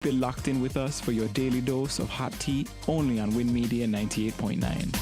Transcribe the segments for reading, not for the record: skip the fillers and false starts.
Be locked in with us for your daily dose of hot tea only on Win Media 98.9.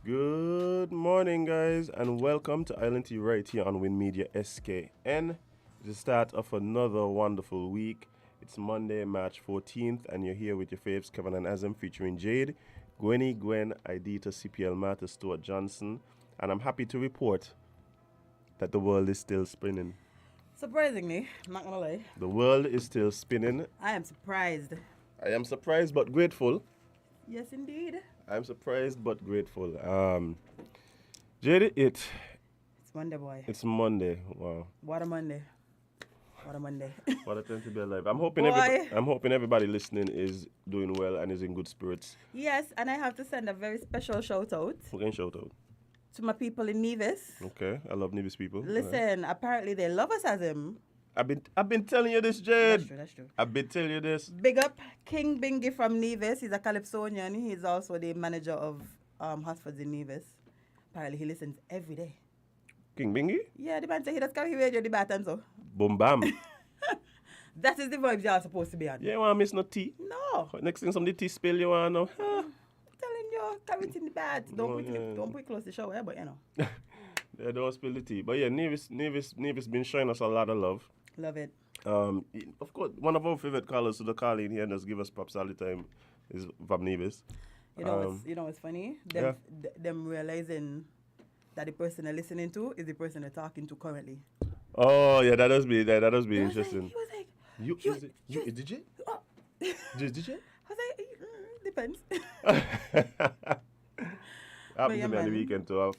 Good morning, guys, and welcome to Island Tea right here on Win Media SKN. It's the start of another wonderful week. It's Monday, March 14th, and you're here with your faves, Kevin and Azam, featuring Jade, Gwen, Idita, CPL Martha, Stuart Johnson, and I'm happy to report that the world is still spinning. Surprisingly, I'm not gonna lie. The world is still spinning. I am surprised. I am surprised but grateful. Yes, indeed. I'm surprised but grateful. Jade, It's Monday, boy. it's Monday. Wow. What a Monday. What a Monday. What a time to be alive. I'm hoping Boy. I'm hoping everybody listening is doing well and is in good spirits. Yes, and I have to send a very special shout out Who can shout out? to my people in Nevis. Okay, I love Nevis people. Listen, apparently they love us as him. I've been telling you this, Jade. That's true. I've been telling you this. Big up King Bingy from Nevis. He's a Calypsonian. He's also the manager of Hosfords in Nevis. Apparently he listens every day. King Bingy? Yeah, the man said he does carry radio the baton so. Boom bam. That is the vibes you are supposed to be on. You want to miss no tea? No. Next thing some of the tea spill you want to know. Telling you, carry it in the bath. Don't put it close to the shower, but you know. They don't spill the tea. But yeah, Nevis been showing us a lot of love. Love it. Of course, one of our favorite callers to the call in here and just give us props all the time is from Nevis. You know what's funny? Them realizing that the person they're listening to is the person they're talking to currently. Oh yeah, that does be interesting. He was like, did you? Oh. Did you? I was like, depends. Happened to me on the weekend too. A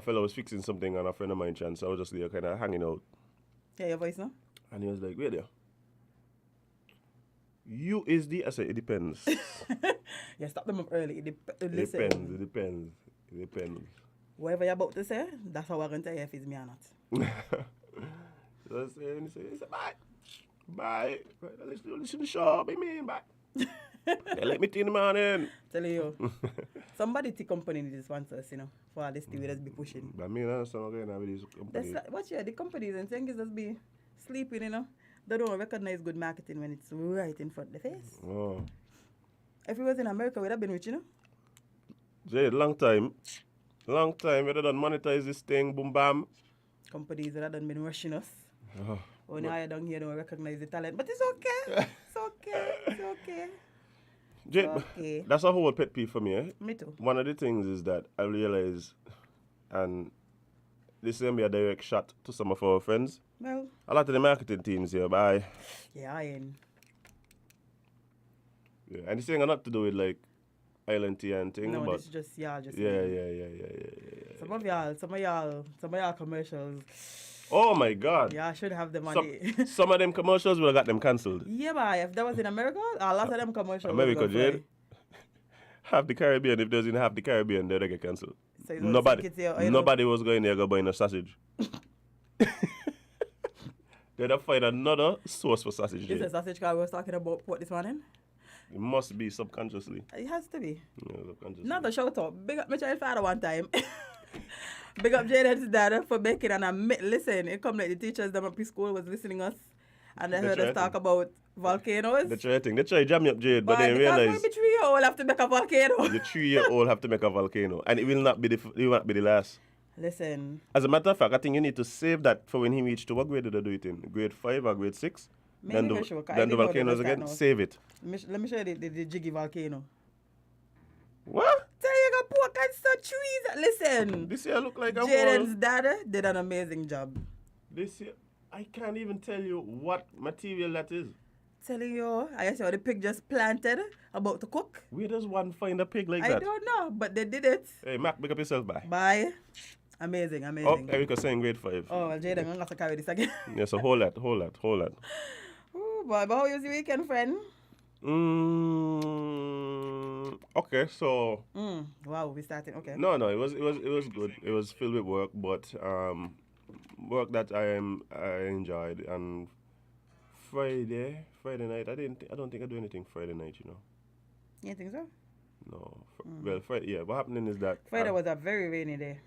fellow was fixing something and a friend of mine chance. So I was just there kind of hanging out. Yeah, your voice, no? And he was like, wait there. You is the, I said, it depends. Yeah, stop them up early. It Listen, depends. whatever you're about to say, that's how I'm going to tell you if it's me or not. So I said, he said, bye. Listen to the show, I mean, bye. They let me in the morning. Telling you. Somebody to company needs to sponsor us, for all this thing we just be pushing. But me, that's not going to have these companies. Watch the companies and things just be sleeping, They don't recognize good marketing when it's right in front of the face. Oh. If it was in America, we'd have been rich, Jade, long time. We'd have done monetize this thing, boom bam. Companies that have done been rushing us. Oh. Only I down here don't recognize the talent. But it's okay. It's okay. Jade, Okay. that's a whole pet peeve for me, eh? Me too. One of the things is that I realize, and this is going to be a direct shot to some of our friends. Well, A lot of the marketing teams here, bye. yeah, I ain't. Yeah. And this ain't got nothing to do with like Island Tea and thing, No, but this is just y'all just yeah. Some of y'all commercials. Oh my God. Yeah, I should have them on Some, the some of them commercials would have got them cancelled. Yeah, but if that was in America, a lot of them commercials. America, would go Jade. fly. Half the Caribbean, if there's in half the Caribbean, they'll get cancelled. So you don't Nobody, think it's your- nobody was going there go buying a sausage. They'd have find another source for sausage. This Jade. is sausage car we was talking about what this morning? It must be subconsciously. It has to be. Yeah, subconsciously. Not a shout out. Big up my child father one time. Big up Jaden's dad for making and listen, it come like the teachers them at preschool was listening us and they They heard try us talk to. about volcanoes. They try jam you up, Jade, but they because realize we 3-year-old have to make a volcano. the 3-year-old have to make a volcano, and it will not be the last. Listen, As a matter of fact, I think you need to save that for when he reaches to what grade did they do it in? Grade 5 or grade 6? Maybe Then for sure, 'cause I then the didn't know volcanoes they was again. that now. Save it. let me show you the jiggy volcano. What? Tell you got pork and some trees. Listen, This year look like a Jaden's whole. dad did an amazing job. This year, I can't even tell you what material that is. Telling you, I saw the pig just planted, about to cook. Where does one find a pig like I that? don't know, but they did it. Hey, Mac, pick up yourself, bye. Bye. Amazing. Oh, Erica's saying grade 5. Oh, well, Jaden, I'm going to have to carry this again. Yeah, so hold that. Ooh, boy, but how was your weekend, friend? Okay, so Wow, we starting. Okay. no, it was good. It was filled with work, but work that I enjoyed. And Friday night, I don't think I do anything Friday night. You think so? No. Well, Friday. Yeah. What happening is that Friday was a very rainy day.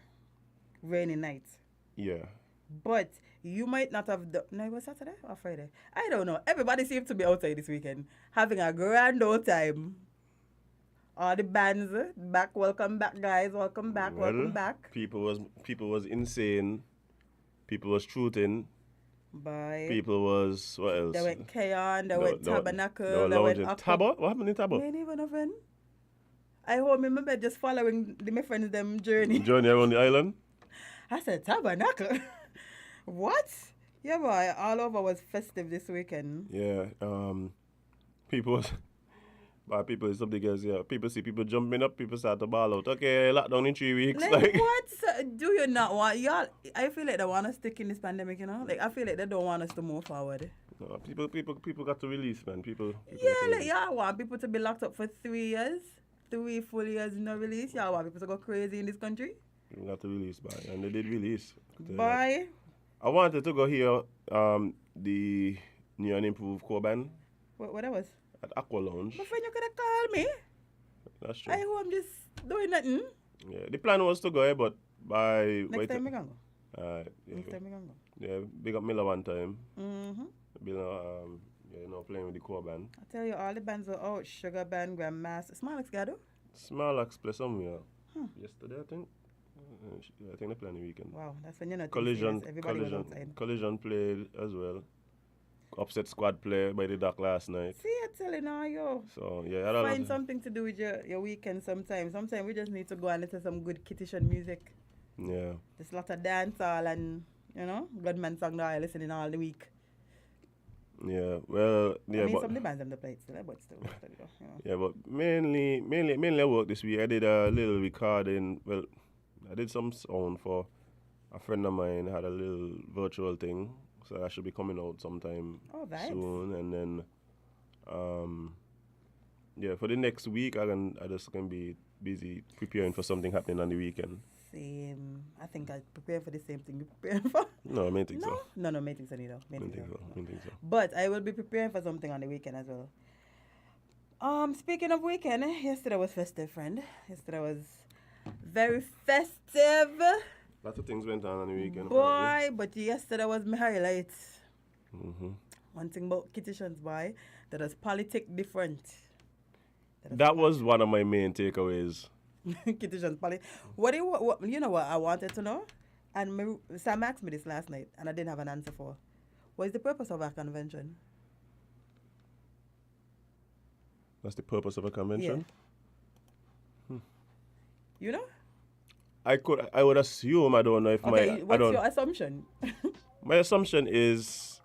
Rainy night. yeah. But you might not have done. No, it was Saturday or Friday? I don't know. Everybody seemed to be outside this weekend, having a grand old time. All the bands back. Welcome back, guys. Welcome back. Welcome back. People was insane. People was shooting. Bye. People was what else? They went Kayon. They went Tabernacle. They were They went lounging. Tabo? What happened in Tabo? Me ain't even a friend. I home in my bed just following my friends them journey. Journey around the island. I said Tabernacle. What? Yeah, boy. All over was festive this weekend. Yeah. People was. But people is something else, yeah. People see people jumping up, people start to ball out. Okay, lockdown in 3 weeks. Like what? Do you not want y'all? I feel like they want us to stick in this pandemic, Like I feel like they don't want us to move forward. No, people got to release, man. People Yeah, got to like release. y'all want people to be locked up for 3 years, 3 full years no release. Y'all want people to go crazy in this country. People got to release, man. And they did release. Bye. I wanted to go hear the new and improved Coban What that was? at Aqua Lounge. My friend, you could have called me. That's true. I home just doing nothing. Yeah, the plan was to go, but by Next time we can go. yeah, Next time we can go. yeah, big up Miller one time. Mm-hmm. Playing with the core band. I tell you, all the bands are out. Sugar Band, Grandmaster. Smilex got do? Smarlax play somewhere yesterday, I think. I think they play on the weekend. Wow, that's when you're not Everybody was outside. Collision played as well. Upset Squad play by the Dock last night. See, I'm telling you. So yeah, I Find something to do with your weekend sometimes. Sometimes we just need to go and listen to some good Kittitian music. Yeah. Just a lot of dancehall and, good man song that I listening all the week. Yeah. Well, yeah, I mean, but some of the bands them the play it still, but still. yeah, but mainly I work this week. I did a little recording. Well, I did some sound for a friend of mine. Had a little virtual thing So that should be coming out sometime Oh, vibes. soon. And then, yeah, for the next week, I just can be busy preparing for something happening on the weekend. Same. I think I prepare for the same thing you prepare for. No, I may think so. No, me think so neither. I think so. But I will be preparing for something on the weekend as well. Speaking of weekend, yesterday was festive, friend. Yesterday was very festive. Lots of things went on the weekend. Boy, but yesterday was my highlight. Mm-hmm. One thing about Kittitions, boy, that was politics different. That was one of my main takeaways. Kittitions politics. What you know what I wanted to know? And Sam asked me this last night, and I didn't have an answer for. What is the purpose of our convention? That's the purpose of a convention? Yeah. You know? I would assume, I don't know if what's your assumption? My assumption is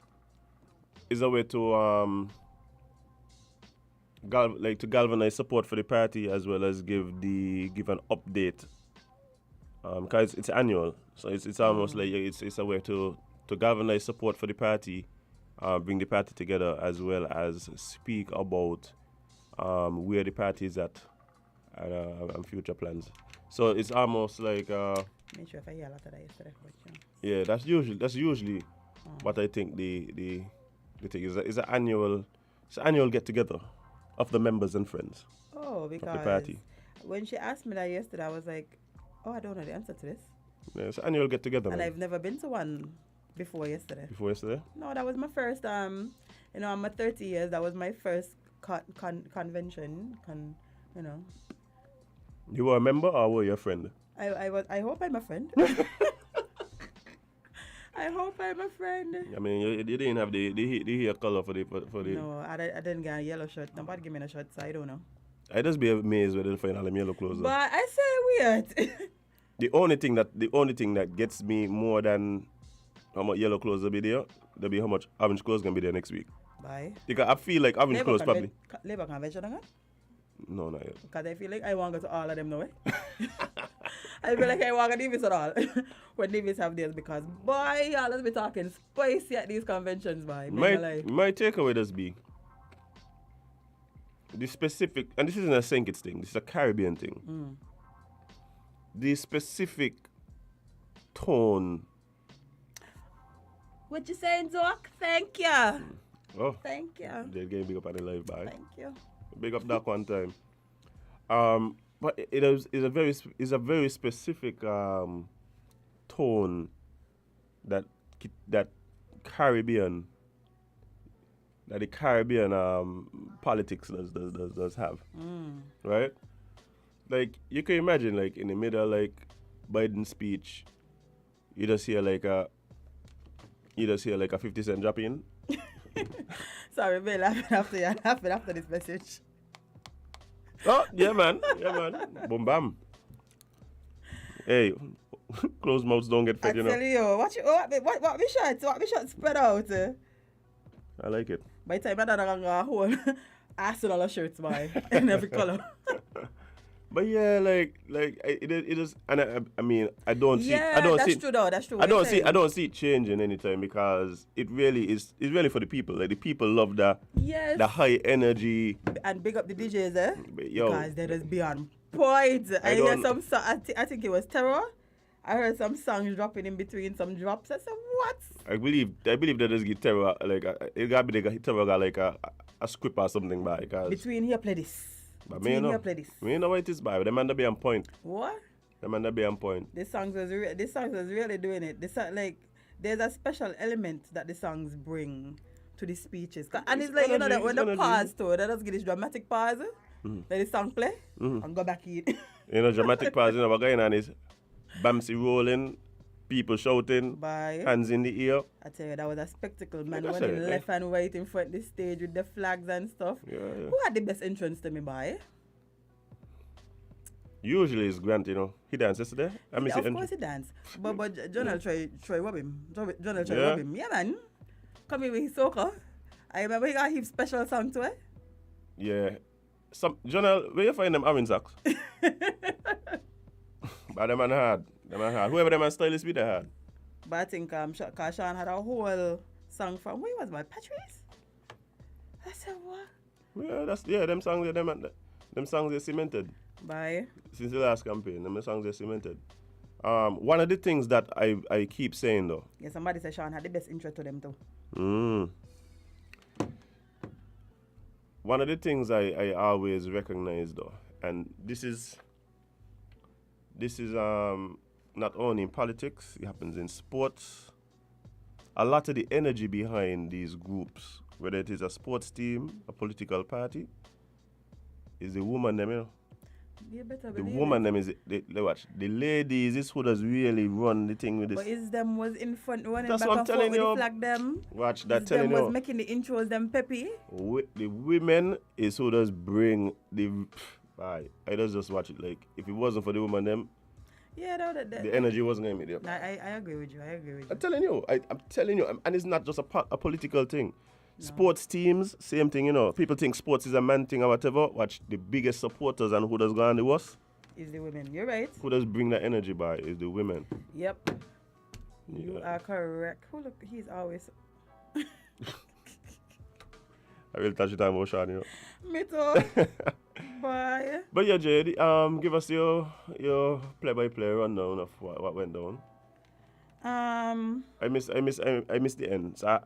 a way to to galvanize support for the party as well as give an update. Because it's annual, so it's almost like it's a way to galvanize support for the party, bring the party together as well as speak about where the party is at and future plans. So it's almost like Make sure if I hear a lot of that yesterday. yeah, that's usually what I think the thing is. It's an annual get together of the members and friends of the party. When she asked me that yesterday, I was like, oh, I don't know the answer to this. Yeah, it's an annual get together. And man. I've never been to one before yesterday. Before yesterday? No, that was my first. I'm 30 years. That was my first convention. You were a member or were you a friend? I hope I'm a friend. I hope I'm a friend. I mean, you didn't have the hair color for the. No, I didn't get a yellow shirt. Nobody gave me a shirt, so I don't know. I just be amazed when they find all them yellow clothes. But I say weird. The only thing that gets me more than how much yellow clothes will be there, there'll be how much orange clothes gonna be there next week. Bye. Because I feel like orange clothes probably. Labor convention again? No, not yet. Because I feel like I want to go to all of them now. I feel like I want to Davis at all. When Davis have theirs, because boy, y'all let's be talking spicy at these conventions, boy. My takeaway does be the specific, and this isn't a St. Kitts thing, this is a Caribbean thing. The specific tone. What you saying, Doc? Thank you. Oh, thank you. They're getting big up on the live, bye. Thank you. Big up that one time. But it's a very specific tone that the Caribbean politics does have, right? Like you can imagine, like in the middle, like Biden's speech, you just hear like a 50 Cent drop in. Sorry, me laughing after this message. Oh, yeah, man. Boom, bam. Hey, closed mouths don't get fed, you know. I tell you, what we shot spread out. I like it. By the time I done a whole arsenal of shirts, boy, in every color. But yeah, like it is, and I mean, I don't see. That's true though. That's true. I don't see it changing anytime because it's really for the people. Like the people love the high energy. And big up the DJs, Yo, because they just be on point. I hear some song. I think it was Terror. I heard some songs dropping in between some drops. I said, what? I believe they just give Terror like it gotta be the Terror got like a script or something by because between here play this. But me know what it is by. The man that be on point. What? The man that be on point. This songs was really doing it. There's a special element that the songs bring to the speeches. And it's like, that when the pause to it, they just get this dramatic pause. Let the song play and go back in. Dramatic pause, what going on is Bamsi rolling, people shouting, hands in the ear. I tell you, that was a spectacle, man. Running left and right in front of the stage with the flags and stuff. Yeah. Who had the best entrance to me, boy? Usually it's Grant, He danced yesterday. Of course he danced. But John will try rob him. John will try rob him. Yeah, man. Come in with his soca. I remember he got his special song to it. Yeah. Jonah, where you find them orange socks? But them man hard. Whoever them man stylist be, they hard. But I think cause Sean had a whole song from where was my Patrice? I said what? Yeah, them songs they cemented Bye. since the last campaign. Them songs they cemented. One of the things that I keep saying though. Yeah, somebody said Sean had the best intro to them too. One of the things I always recognize though, and this is not only in politics, it happens in sports. A lot of the energy behind these groups, whether it is a sports team, a political party, is the woman them, you know. You better The believe woman it. them is they watch. The ladies is who does really run the thing with this. But is them was in front running That's back what I'm and forth telling with you. the flag them? Watch that Is telling them was you. making the intros them peppy. The women is who does bring the. I just watch it. Like if it wasn't for the woman them, Yeah, the energy wasn't gonna be there. I agree with you. I agree with you. I'm telling you. I'm telling you. And it's not just a political thing. Sports teams, same thing. You know, people think sports is a man thing or whatever. Watch the biggest supporters and who does go on the worst. Is the women. You're right. Who does bring that energy by is the women. Yep. You Yeah. are correct. Oh, look, he's always. I will touch it on Ocean, you know. Me too. Bye. But yeah, Jade, give us your play-by-play rundown of what went down. I miss the end. So I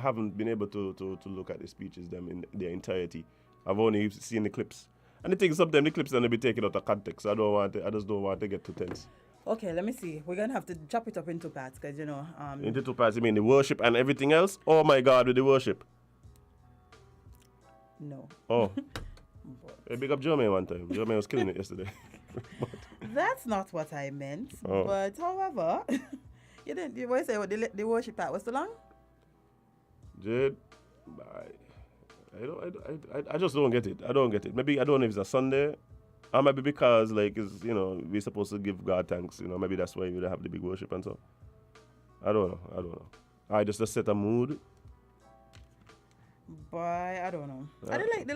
haven't been able to look at the speeches them in their entirety. I've only seen the clips. And the thing sometimes the clips gonna be taken out of context. I just don't want to get too tense. Okay, let me see. We're gonna have to chop it up into parts because Into two parts, you mean the worship and everything else? Oh my God, with the worship. no. Oh. Hey, big up Jermaine one time. Jermaine was killing it yesterday. That's not what I meant. Oh. But however, you didn't. You always say the worship part was too long. Jade, I just don't get it. I don't get it. Maybe I don't know if it's a Sunday, or maybe because like it's, you know, we're supposed to give God thanks. You know, maybe that's why we have the big worship and so. I don't know. I just to set a mood. But I don't know. I did like the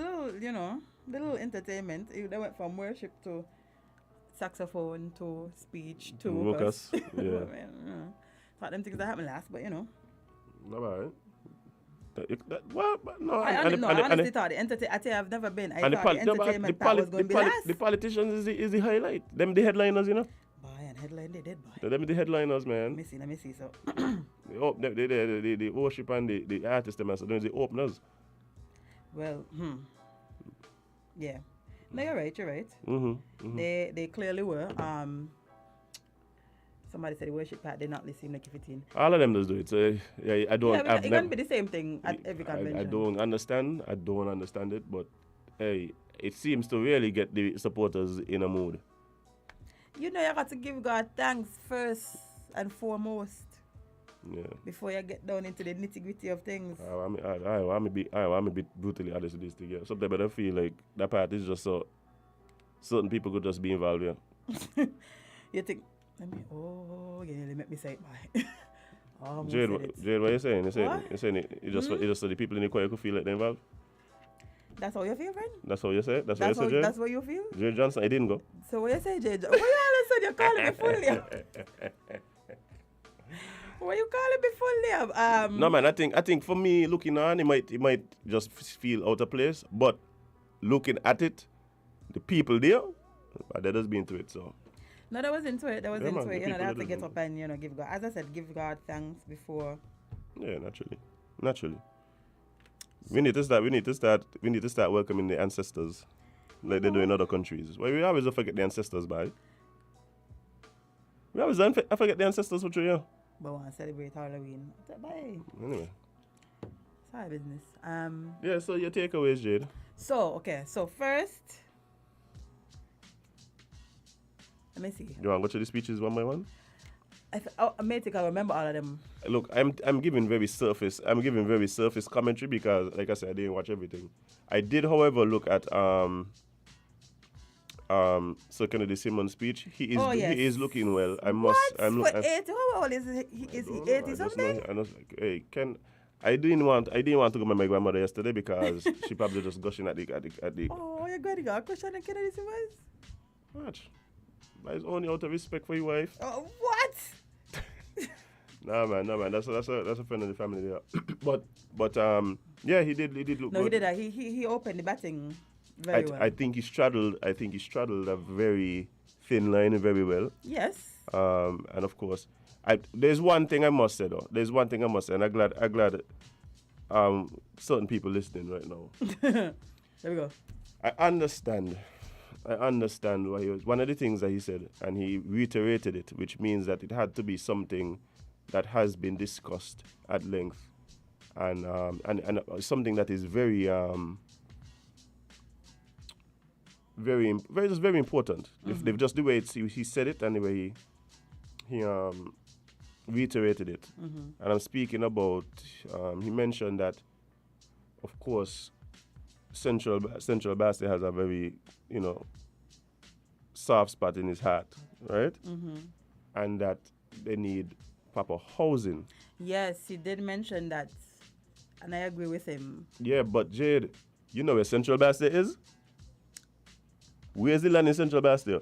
little entertainment. They went from worship to saxophone to speech to Vocus, yeah. Thought them things that happened last, but All right. Well, no. I honestly thought the entertainment. I tell you, I've never been. I thought the entertainment part was going to be last. The politicians is the highlight. Them the headliners, you know. Boy, and headline they did, boy. Them the headliners, man. Let me see. So, The worship and the artists, them, so they're the openers. well, yeah. No, you're right. Mm-hmm. They clearly were. Somebody said the worship part did not listen like if it in. All of them does do it. So yeah, I don't. Yeah, it can be the same thing at every convention. I don't understand. I don't understand it, but hey, it seems to really get the supporters in a mood. You know, you got to give God thanks first and foremost. Yeah. Before you get down into the nitty gritty of things. I'm a bit brutally honest with this thing. Yeah. Sometimes I feel like that part is just so certain people could just be involved. Yeah. You think? You nearly make me say it, boy. Jade, what you saying? You're saying it just so the people in the choir could feel like they're involved? That's how you feel, friend? That's how you say it? That's what you say, Jade? That's what you feel? Jade Johnson, I didn't go. So what you say, Jade? Why you all of a sudden you calling me fully? Why you calling me fully? No man, I think for me looking on, it might just feel out of place. But looking at it, the people there, they just been to it, so. No, that was into it. Man, You know, the they people have to that get do- up and give God. As I said, give God thanks before. Yeah, naturally. We need to start welcoming the ancestors, like they do in other countries. Well, we always forget the ancestors, by. We always forget the ancestors for you. But want to celebrate Halloween. Bye. Anyway. It's our business. Yeah. So your takeaways, Jade. So first, let me see. You want to go through the speeches one by one? I may think I remember all of them. Look, I'm giving very surface commentary because, like I said, I didn't watch everything. I did, however, look at Sir Kennedy Simmons' speech. He is looking well. I must. What? For 80? How old is he? Is he 80 something? Hey, I didn't want to go with my grandmother yesterday because she probably just gushing at the. Oh, you're going to go question on Kennedy Simmons? Watch. But it's only out of respect for your wife. Oh, what? No man. That's a friend of the family there. Yeah, he did look No, he good. did that. He opened the batting very well. I think he straddled a very thin line very well. Yes. And of course, there's one thing I must say though. There's one thing I must say, and I'm glad certain people listening right now. There we go. I understand why he was one of the things that he said, and he reiterated it, which means that it had to be something that has been discussed at length, and something that is very important. If just the way he said it and the way he reiterated it, and I'm speaking about he mentioned that, of course, Central Basti has a very soft spot in his heart, right? And that they need proper housing. Yes, he did mention that, and I agree with him. Yeah, but Jade, you know where Central Basti is? Where's the land in Central Basti?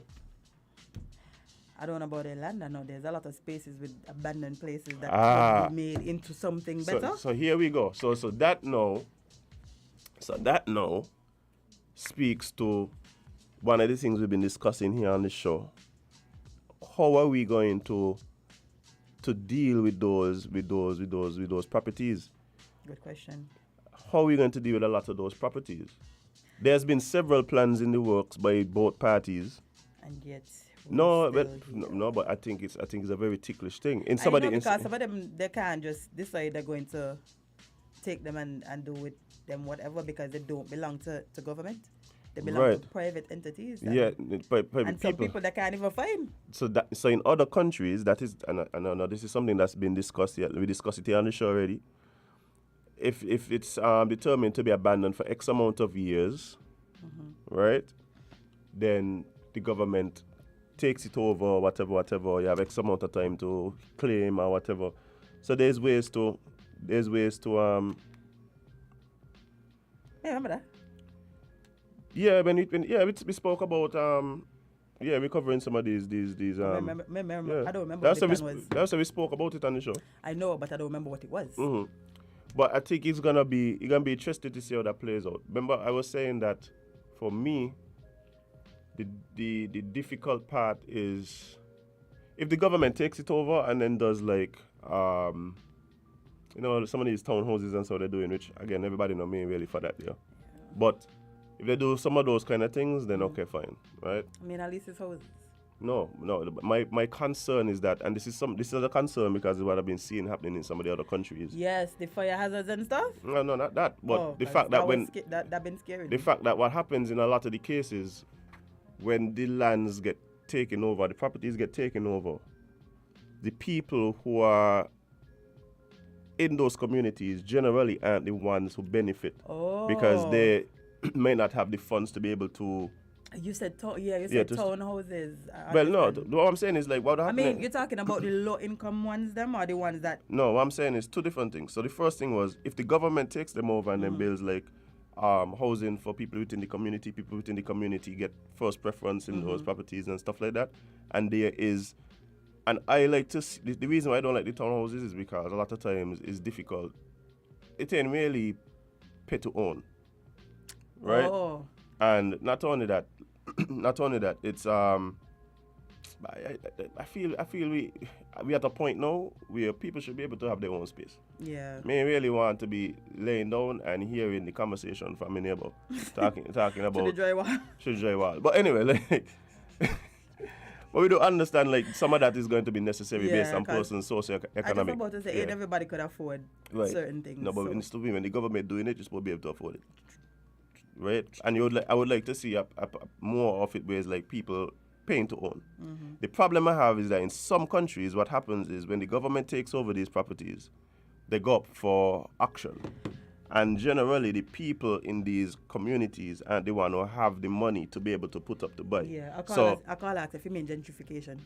I don't know about the land. I know there's a lot of spaces with abandoned places that could be made into something better. So here we go. So that now speaks to one of the things we've been discussing here on the show. How are we going to deal with those properties? Good question. How are we going to deal with a lot of those properties? There's been several plans in the works by both parties. And yet but I think it's a very ticklish thing. Because some of them, they can't just decide they're going to take them and do with them whatever, because they don't belong to government. They belong to private entities. And some people they can't even find. So in other countries, that is, and I know this is something that's been discussed here. We discussed it here on the show already. If it's determined to be abandoned for X amount of years, right, then the government takes it over, whatever. You have X amount of time to claim or whatever. So there's ways to. Yeah, remember that? Yeah, we spoke about we're covering some of these I don't remember that's what how the plan was. that's how we spoke about it on the show. I know, but I don't remember what it was. But I think you're gonna be interested to see how that plays out. Remember, I was saying that for me, the difficult part is if the government takes it over and then does like some of these townhouses and so they're doing, which again everybody know me really for that, yeah. But if they do some of those kind of things, then okay, fine, right? I mean, at least it's houses. No. My concern is that, and this is a concern because of what I've been seeing happening in some of the other countries. Yes, the fire hazards and stuff. No, not that. But the fact that that been scary. The fact that what happens in a lot of the cases, when the lands get taken over, the properties get taken over, the people who are in those communities generally aren't the ones who benefit because they may not have the funds to be able to. You said townhouses. Well, no. What I'm saying is like what happened. I mean, you're talking about the low-income ones, them, or the ones that. No, what I'm saying is two different things. So the first thing was if the government takes them over and then builds like housing for people within the community get first preference in those properties and stuff like that. And there is, and I like to see, the reason why I don't like the townhouses is because a lot of times it's difficult. It ain't really pay to own, right? Oh. And not only that, it's I feel we at a point now where people should be able to have their own space. Yeah. Me really want to be laying down and hearing the conversation from my neighbor talking about to the dry wall. But anyway, like but we do understand like some of that is going to be necessary based on person's socio-economic. I was about to say everybody could afford certain things. No, but so. When the government doing it, you're supposed to be able to afford it. Right? And I would like to see more of it where it's like people paying to own. The problem I have is that in some countries what happens is when the government takes over these properties, they go up for auction. And generally the people in these communities aren't the one who have the money to be able to put up to buy. Yeah, I call that if you mean gentrification.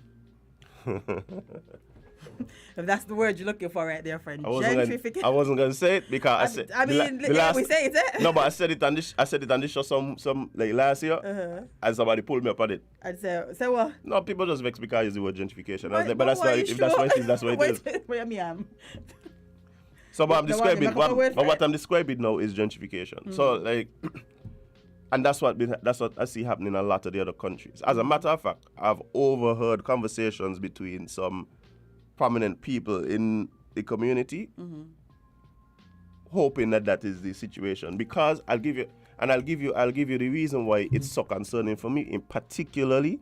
If that's the word you're looking for right there, friend. I Gentrification. wasn't gonna say it because I said. I mean, we say it. Eh? No, but I said it on this. I said it on this show some like last year, and somebody pulled me up on it. I'd say what? No, people just vex because I use the word gentrification. I was Why- like, but that's why why. you If that's what it is, that's what it is. Wait, me am. So what I'm No, describing, what- the word for what it. I'm describing now is gentrification. So like, and that's what I see happening in a lot of the other countries. As a matter of fact, I've overheard conversations between some prominent people in the community, hoping that is the situation. Because I'll give you the reason why it's so concerning for me, in particularly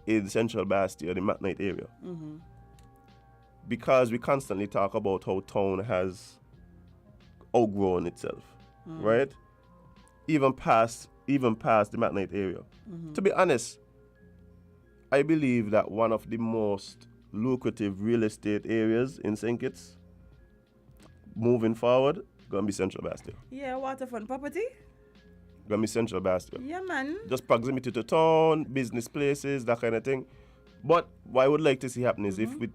in Central Bastion, the McKnight area. Because we constantly talk about how town has outgrown itself, right? Even past the McKnight area. To be honest, I believe that one of the most lucrative real estate areas in St. Kitts, moving forward, gonna be Central Bastion. Yeah, waterfront property. Gonna be Central Bastion. Yeah, man. Just proximity to town, business places, that kind of thing. But what I would like to see happen is if the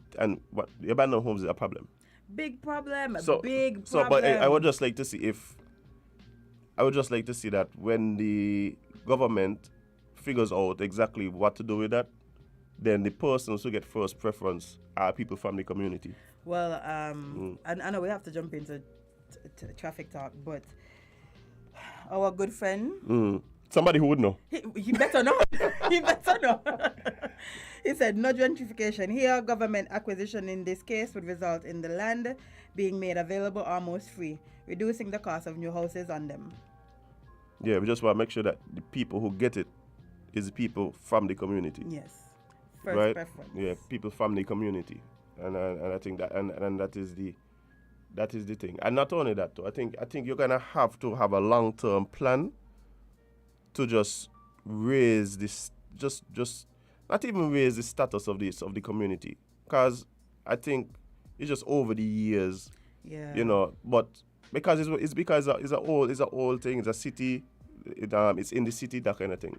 abandoned homes is a problem. Big problem. So, Big problem. but I would just like to see that when the government figures out exactly what to do with that, then the persons who get first preference are people from the community. Well, I know we have to jump into traffic talk, but our good friend, Somebody who would know. he better know. He better know. He said, no gentrification here. Government acquisition in this case would result in the land being made available almost free, reducing the cost of new houses on them. Yeah, we just want to make sure that the people who get it is the people from the community. Yes. First right? preference. Yeah, people from the community. And I think that and that is the thing. And not only that too, I think you're gonna have to have a long-term plan to just raise this just not even raise the status of the community. Because I think it's just over the years, but because it's because it's a old thing, it's a city, it's in the city, that kind of thing.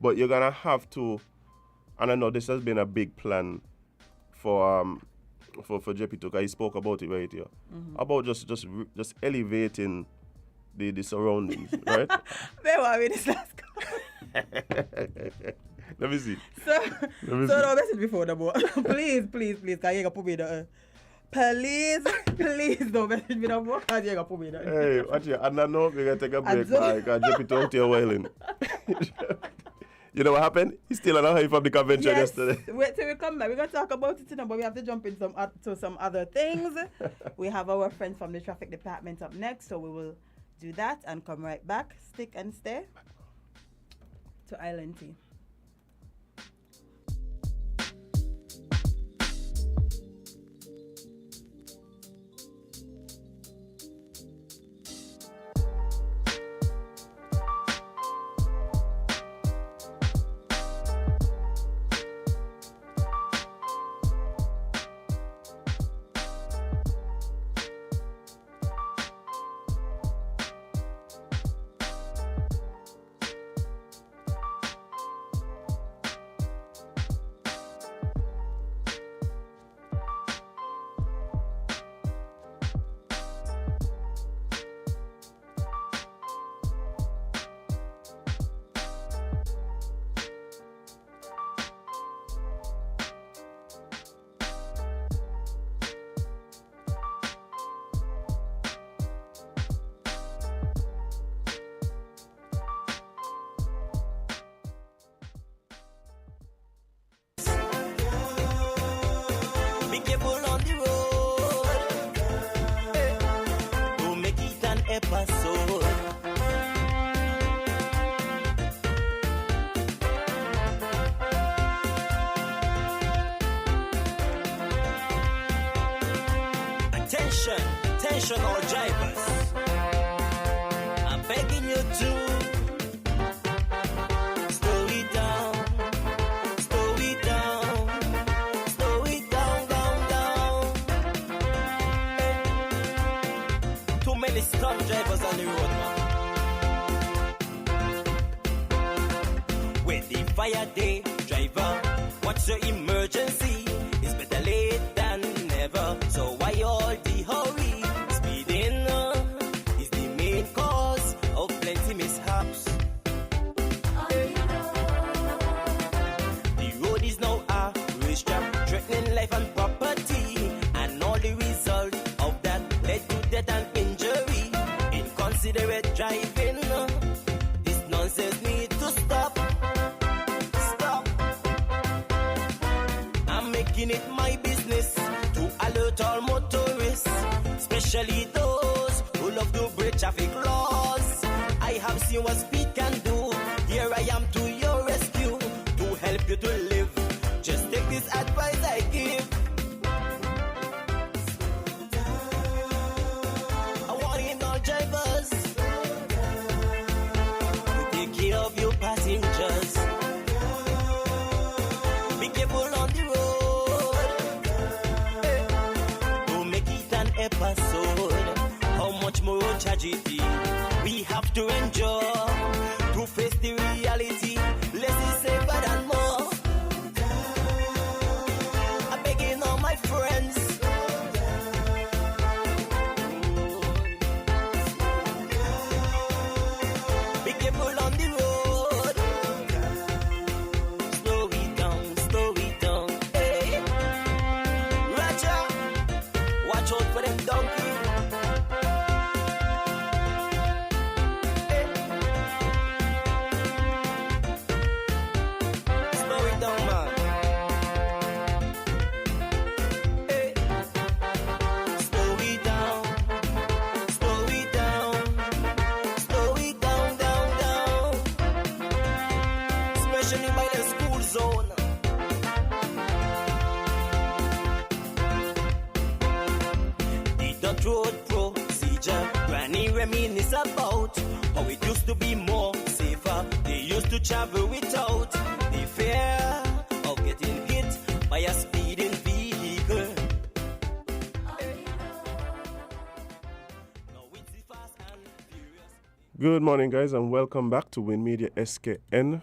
But you're gonna have to, and I know this has been a big plan for JP because he spoke about it right here, about just elevating the surroundings, right? Let me see. So no message before the boy. Please, can you put me there? Please don't message me no more. Can you put me there? Hey, watch it. And I know we're gonna take a break, man. Because JP talked to you while. You know what happened? He's still on a high from the convention yesterday. Wait till we come back. We're going to talk about it, but we have to jump into some other things. We have our friends from the traffic department up next, so we will do that and come right back. Stick and stay to Island Tea. Attention all drivers, I'm begging you to slow it down, down. Too many stunt drivers on the road, man. With the fire day, driver, what's your emergency? It's better late than inconsiderate driving. This nonsense need to stop. Stop. I'm making it my business to alert all motorists, especially those who love to break traffic laws. I have seen what speed can do. Here I am to your rescue to help you to live. Just take this advice I give. I want in all drivers to take care of your passengers. Be careful on the road. Don't make it an episode. How much more tragedy we have to endure to face the reality. Less is safer than more. I'm begging all my friends. Be careful on the road. Slow it down, slow it down. Hey, Roger, watch out for them donkeys. Slow it down, man. Hey. Slow it down. Slow it down. Slow it down, down, down. Especially by the school zone. The dot road procedure. Granny reminisce about how it used to be more safer. They used to travel without the fear of getting hit by a speeding vehicle. Now it's the fast and furious. Good morning, guys, and welcome back to Win Media SKN.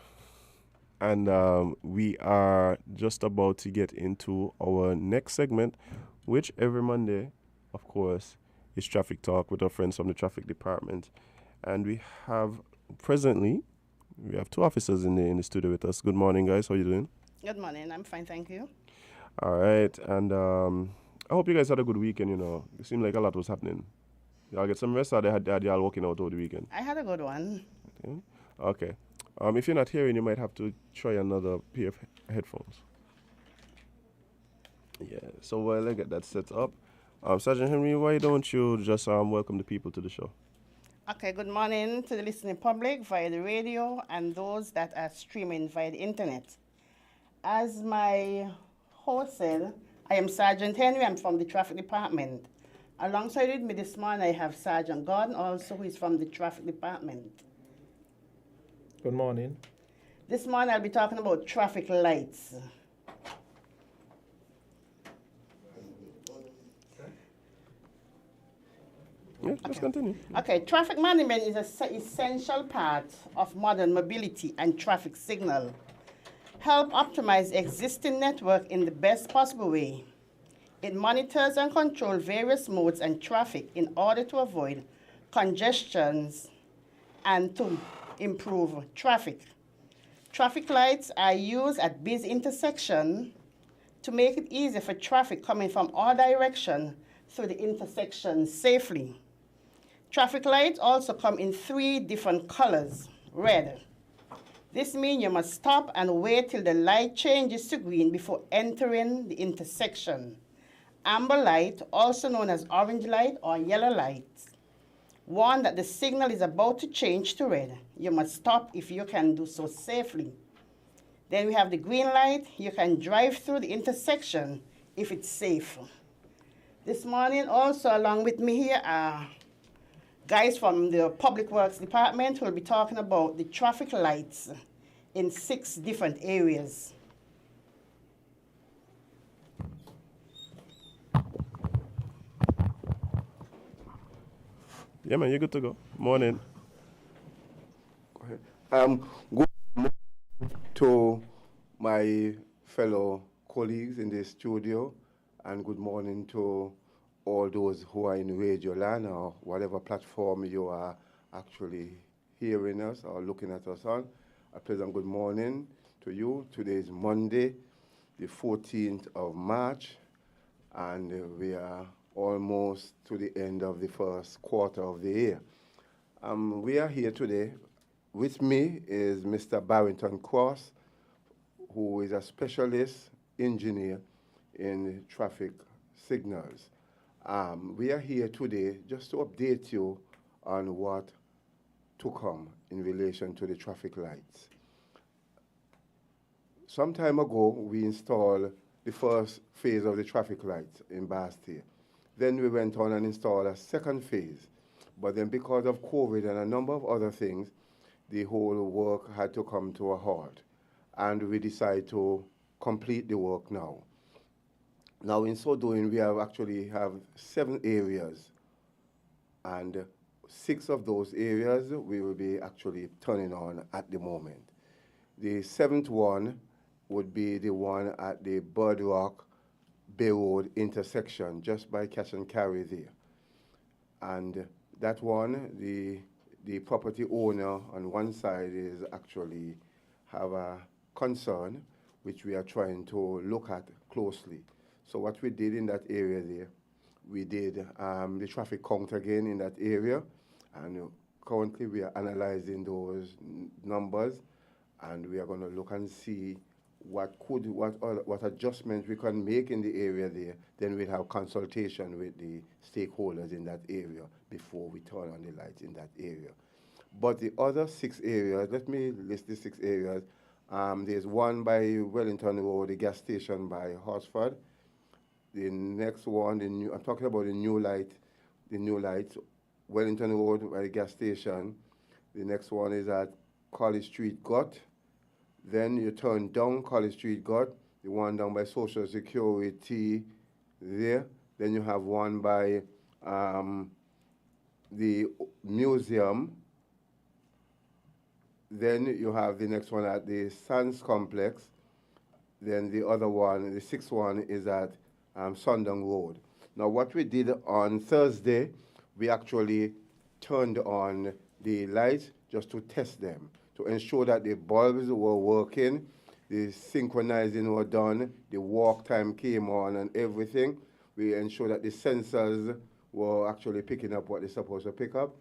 And we are just about to get into our next segment, which every Monday, of course, is Traffic Talk with our friends from the Traffic Department. And we have two officers in the studio with us. Good morning, guys. How you doing? Good morning. I'm fine, thank you. All right. And I hope you guys had a good weekend, you know. It seemed like a lot was happening. Y'all get some rest, or they had y'all working out over the weekend? I had a good one. Okay. If you're not hearing, you might have to try another pair of headphones. Yeah, so while I get that set up, Sergeant Henry, why don't you just welcome the people to the show? Okay, good morning to the listening public via the radio and those that are streaming via the internet. As my host said, I am Sergeant Henry. I'm from the Traffic Department. Alongside with me this morning, I have Sergeant Gordon, also who is from the Traffic Department. Good morning. This morning, I'll be talking about traffic lights. Yeah, let's continue. Okay, traffic management is an essential part of modern mobility and traffic signal. Help optimize existing network in the best possible way. It monitors and controls various modes and traffic in order to avoid congestions and to improve traffic. Traffic lights are used at busy intersections to make it easier for traffic coming from all directions through the intersection safely. Traffic lights also come in 3 different colors. Red. This means you must stop and wait till the light changes to green before entering the intersection. Amber light, also known as orange light or yellow light, warn that the signal is about to change to red. You must stop if you can do so safely. Then we have the green light. You can drive through the intersection if it's safe. This morning also along with me here are guys from the Public Works Department who will be talking about the traffic lights in 6 different areas. Yeah, man, you're good to go. Morning. Good morning to my fellow colleagues in the studio, and good morning to all those who are in Radio Land or whatever platform you are actually hearing us or looking at us on. A pleasant good morning to you. Today is Monday, the 14th of March, and we are almost to the end of the first quarter of the year. We are here today. With me is Mr. Barrington Cross, who is a specialist engineer in traffic signals. We are here today just to update you on what to come in relation to the traffic lights. Some time ago, we installed the first phase of the traffic lights in Bastille. Then we went on and installed a second phase. But then because of COVID and a number of other things, the whole work had to come to a halt. And we decided to complete the work now. Now, in so doing, we have 7 areas. And 6 of those areas we will be actually turning on at the moment. The 7th one would be the one at the Bird Rock Bay Road intersection, just by Cash and Carry there. And that one, the property owner on one side is actually have a concern, which we are trying to look at closely. So what we did in that area there, we did the traffic count again in that area, and currently we are analyzing those numbers, and we are going to look and see what adjustments we can make in the area there. Then we'll have consultation with the stakeholders in that area before we turn on the lights in that area. But the other 6 areas, let me list the 6 areas. There's one by Wellington Road, the gas station by Horsford. The next one, I'm talking about the new lights, Wellington Road by the gas station. The next one is at College Street Gut. Then you turn down College Street Gut, the one down by Social Security there. Then you have one by the museum. Then you have the next one at the Sands Complex. Then the other one, the 6th one, is at Sundong Road. Now, what we did on Thursday, we actually turned on the lights just to test them, to ensure that the bulbs were working, the synchronizing were done, the walk time came on and everything. We ensured that the sensors were actually picking up what they're supposed to pick up,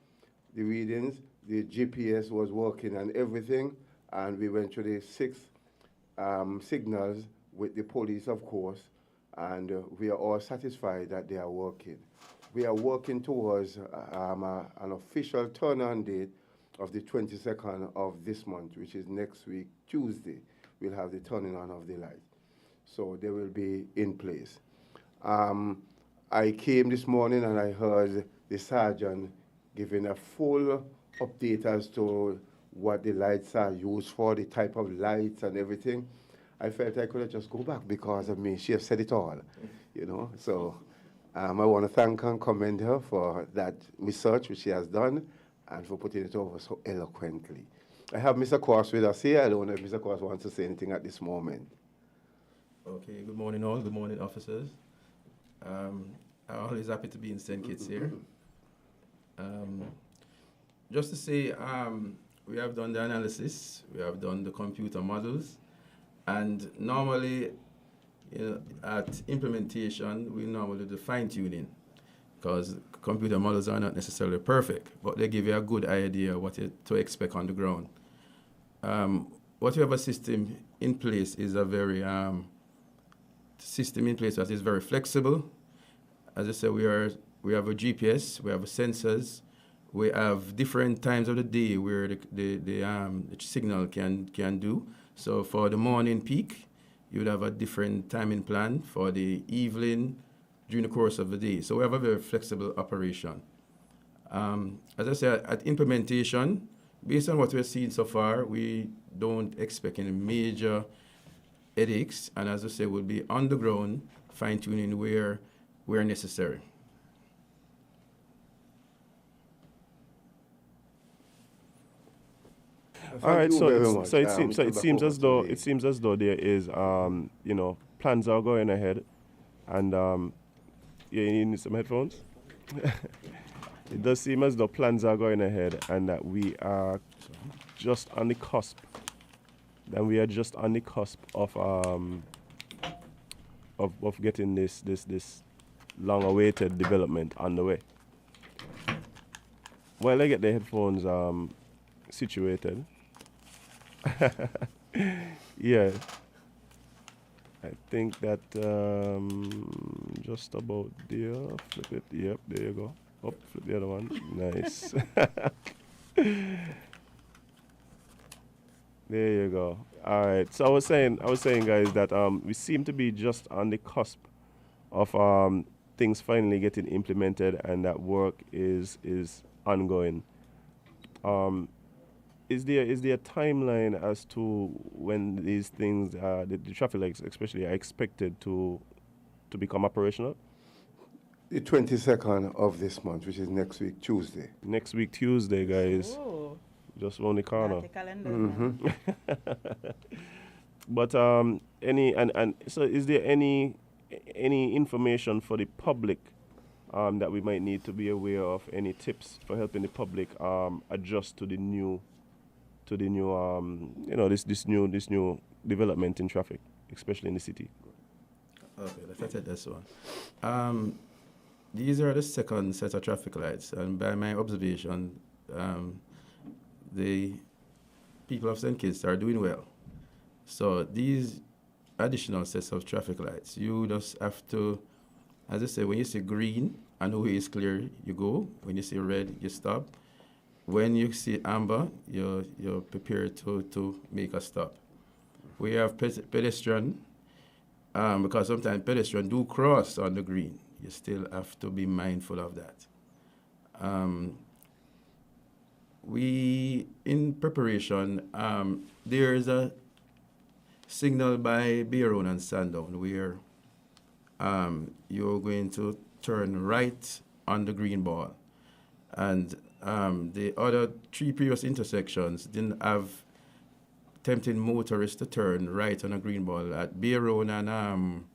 the readings, the GPS was working and everything, and we went through the 6 signals with the police, of course, and we are all satisfied that they are working. We are working towards an official turn-on date of the 22nd of this month, which is next week, Tuesday. We'll have the turning on of the lights. So they will be in place. I came this morning and I heard the sergeant giving a full update as to what the lights are used for, the type of lights and everything. I felt I could have just go back because of me. She has said it all, you know. So I want to thank and commend her for that research which she has done and for putting it over so eloquently. I have Mr. Cross with us here. I don't know if Mr. Cross wants to say anything at this moment. Okay, good morning all. Good morning, officers. I'm always happy to be in St. Kitts here. Just to say, we have done the analysis, we have done the computer models, and normally, at implementation, we normally do the fine-tuning, because computer models are not necessarily perfect, but they give you a good idea what to expect on the ground. What you have a system in place is a very system in place that is very flexible. As I said, we have a GPS, we have sensors, we have different times of the day where the signal can do. So for the morning peak, you would have a different timing plan. For the evening, during the course of the day. So we have a very flexible operation. As I said, at implementation, based on what we're seeing so far, we don't expect any major headaches. And as I said, we'll be on the ground, fine-tuning where necessary. All right, so it seems as though there is plans are going ahead, and you need some headphones. It does seem as though plans are going ahead, and that we are just on the cusp. Then we are just on the cusp of getting this long-awaited development on the way. while I get the headphones situated, yeah, I think that just about there. Flip it. Yep, there you go. Up, flip the other one. Nice. There you go. All right. So I was saying, guys, that we seem to be just on the cusp of things finally getting implemented, and that work is ongoing. Is there a timeline as to when these things, the traffic lights especially, are expected to become operational? The 22nd of this month, which is next week, Tuesday. Next week, Tuesday, guys. Oh, Just around the corner. the calendar. Man. But so is there any information for the public that we might need to be aware of? Any tips for helping the public adjust to the new this new development in traffic, especially in the city? Okay, let's take this one. These are the second set of traffic lights, and by my observation, the people of St. Kitts are doing well. So these additional sets of traffic lights, you just have to, as I say, when you see green and the way is clear, you go. When you see red, you stop. When you see amber, you're prepared to make a stop. We have pedestrian, because sometimes pedestrians do cross on the green. You still have to be mindful of that. We, in preparation, there is a signal by Bearon and Sandown where you're going to turn right on the green ball. And the other three previous intersections didn't have tempting motorists to turn right on a green ball. At Bearon and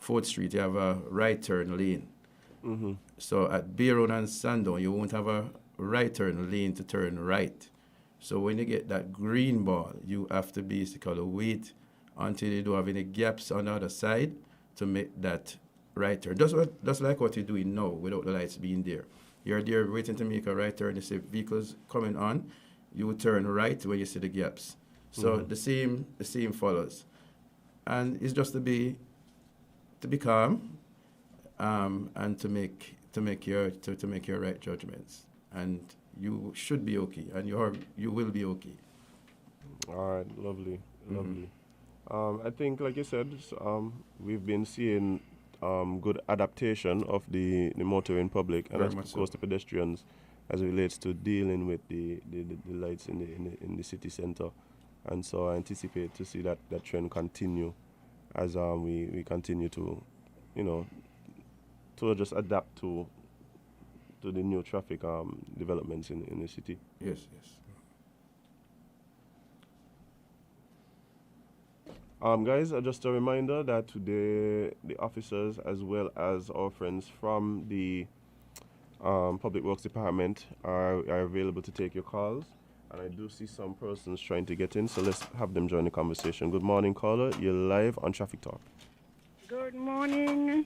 4th Street, you have a right turn lane. Mm-hmm. So at Bearon and Sandown, you won't have a right turn lane to turn right. So when you get that green ball, you have to basically wait until you don't have any gaps on the other side to make that right turn. Just like what you're doing now without the lights being there. You're there waiting to make a right turn. You see vehicles coming on, you turn right when you see the gaps. So the same follows. And it's just to be calm and to make your right judgments. And you should be okay, and you will be okay. All right, lovely. I think, like you said, we've been seeing good adaptation of the motoring public, and of course the pedestrians, as it relates to dealing with the lights in the city center. And so I anticipate to see that trend continue as we continue to, to just adapt to the new traffic developments in the city. Yes. Guys, just a reminder that today the officers as well as our friends from the Public Works Department are available to take your calls. And I do see some persons trying to get in, so let's have them join the conversation. Good morning, caller. You're live on Traffic Talk. Good morning,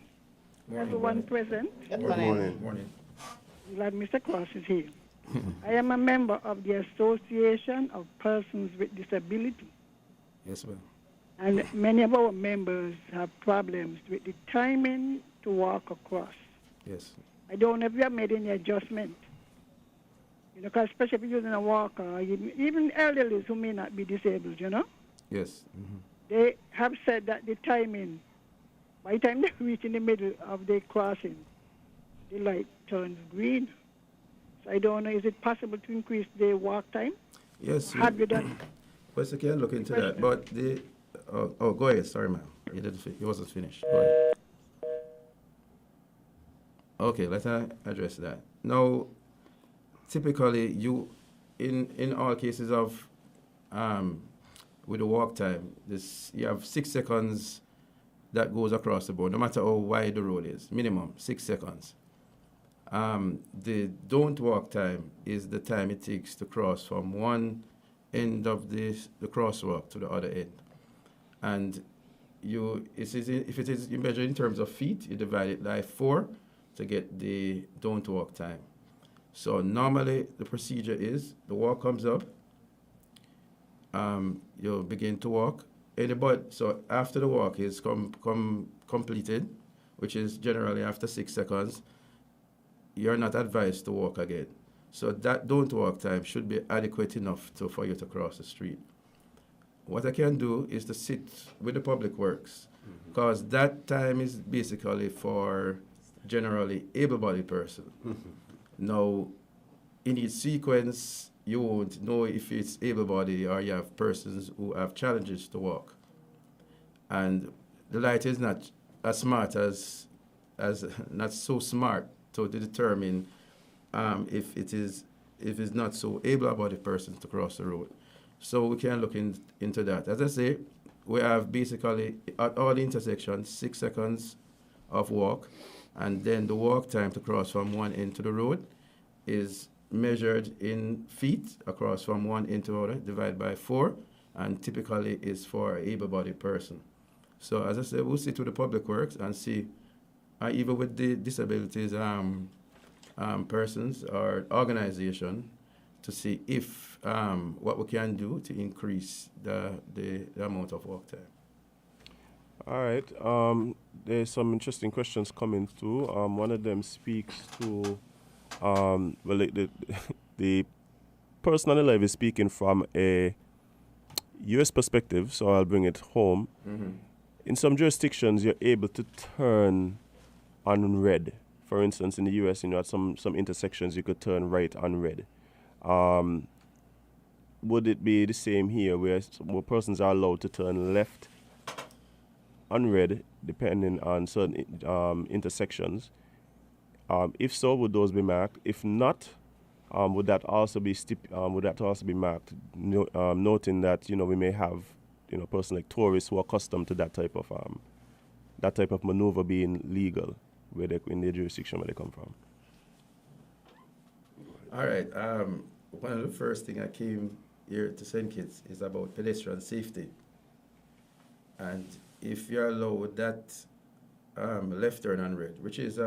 everyone present. Good morning. Glad Mr. Cross is here. I am a member of the Association of Persons with Disability. Yes, ma'am. And many of our members have problems with the timing to walk across. Yes. I don't know if you have made any adjustment. Because especially if you're using a walker, even elderly who may not be disabled, Yes. They have said that the timing, by the time they reach in the middle of the crossing, the light turns green. So I don't know, is it possible to increase the walk time? Yes. Have you done? Well, you can look into that. But go ahead. Sorry, ma'am. He wasn't finished. Go ahead. Okay, let's address that. Now, typically, in all cases of with the walk time, you have 6 seconds that goes across the board, no matter how wide the road is, minimum 6 seconds. The don't walk time is the time it takes to cross from one end of the crosswalk to the other end. And if it is you measure in terms of feet, you divide it by 4 to get the don't walk time. So normally the procedure is the walk comes up, you'll begin to walk. So after the walk is completed, which is generally after 6 seconds, you're not advised to walk again. So that don't walk time should be adequate enough for you to cross the street. What I can do is to sit with the public works, because that time is basically for generally able-bodied person. Now, in each sequence, you won't know if it's able-bodied or you have persons who have challenges to walk. And the light is not as smart as not so smart to determine if it's not so able-bodied person to cross the road. So we can look into that. As I say, we have basically at all the intersections 6 seconds of walk, and then the walk time to cross from one end to the road is measured in feet across from one end to the other, divided by 4, and typically is for an able-bodied person. So as I said, we'll sit with the public works and see, even with the disabilities persons or organization, to see if what we can do to increase the amount of walk time. All right. There's some interesting questions coming through. One of them speaks to, the person on the live is speaking from a U.S. perspective, so I'll bring it home. In some jurisdictions, you're able to turn on red. For instance, in the U.S., at some intersections, you could turn right on red. Would it be the same here, where persons are allowed to turn left on red, depending on certain intersections? If so, would those be marked? If not, would that also be marked? Noting that we may have persons like tourists who are accustomed to that type of maneuver being legal in the jurisdiction where they come from. All right. One of the first things I came here to St. Kitts is about pedestrian safety. And if you're allowed that left turn on red, which is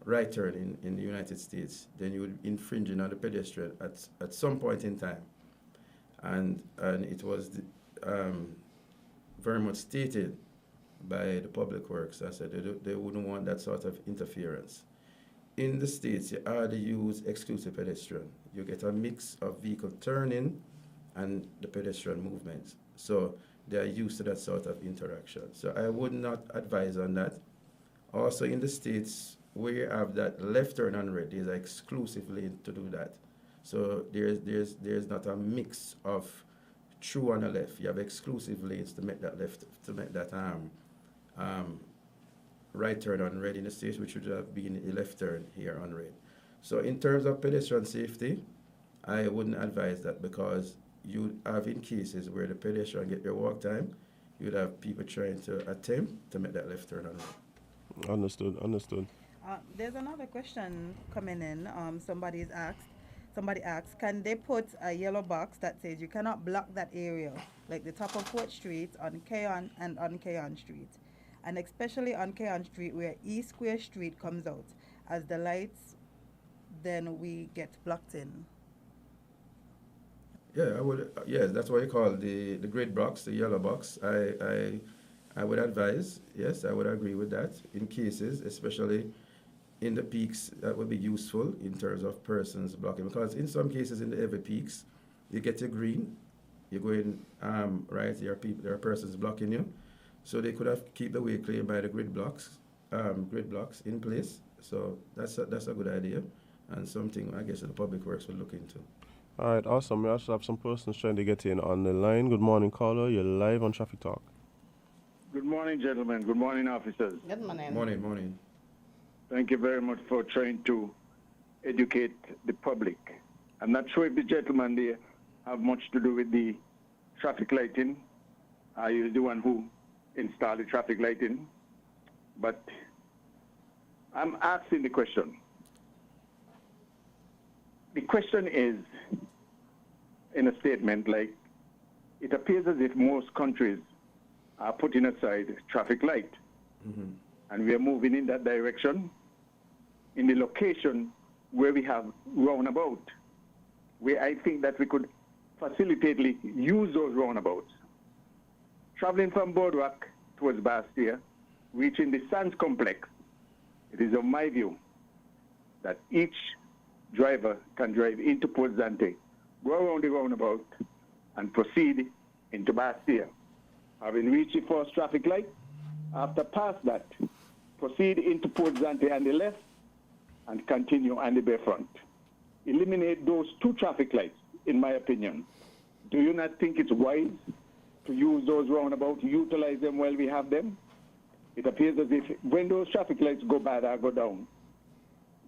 right turn in the United States, then you would infringe on the pedestrian at some point in time. And it was very much stated by the public works. I said they wouldn't want that sort of interference. In the States, you either use exclusive pedestrian. You get a mix of vehicle turning and the pedestrian movements. So they are used to that sort of interaction. So I would not advise on that. Also in the States, where you have that left turn on red, there's exclusively to do that. So there's not a mix of true on the left. You have exclusive lanes to make that right turn on red in the States, which would have been a left turn here on red. So in terms of pedestrian safety, I wouldn't advise that, because you have in cases where the pedestrian get their walk time, you'd have people trying to attempt to make that left turn on red. Understood. There's another question coming in. Somebody asked, can they put a yellow box that says you cannot block that area, like the top of 4th Street, on Keon and on Keon Street, and especially on Keon Street where East Square Street comes out, as the lights, then we get blocked in? Yeah, I would. Yes, that's what you call the grid box, the yellow box. I would advise. Yes, I would agree with that. In cases, especially in the peaks, that would be useful in terms of persons blocking. Because in some cases, in the heavy peaks, you get your green, you're going right. There are persons blocking you, so they could have keep the way clear by the grid blocks in place. So that's a good idea, and something I guess the public works will look into. All right, awesome. We also have some persons trying to get in on the line. Good morning, caller. You're live on Traffic Talk. Good morning, gentlemen. Good morning, officers. Good morning. Morning. Thank you very much for trying to educate the public. I'm not sure if the gentlemen there have much to do with the traffic lighting. I was the one who installed the traffic lighting. But I'm asking the question. The question is, in a statement, like, it appears as if most countries are putting aside traffic light. And we are moving in that direction. In the location where we have roundabout, where I think that we could facilitately use those roundabouts. Traveling from Boardwalk towards Bastia, reaching the Sands complex, it is of my view that each driver can drive into Port Zante, go around the roundabout, and proceed into Bastia. Having reached the first traffic light, after past that, proceed into Port Zante on the left and continue on the bayfront. Eliminate those two traffic lights, in my opinion. Do you not think it's wise to use those roundabouts, utilize them while we have them? It appears as if when those traffic lights go bad or go down,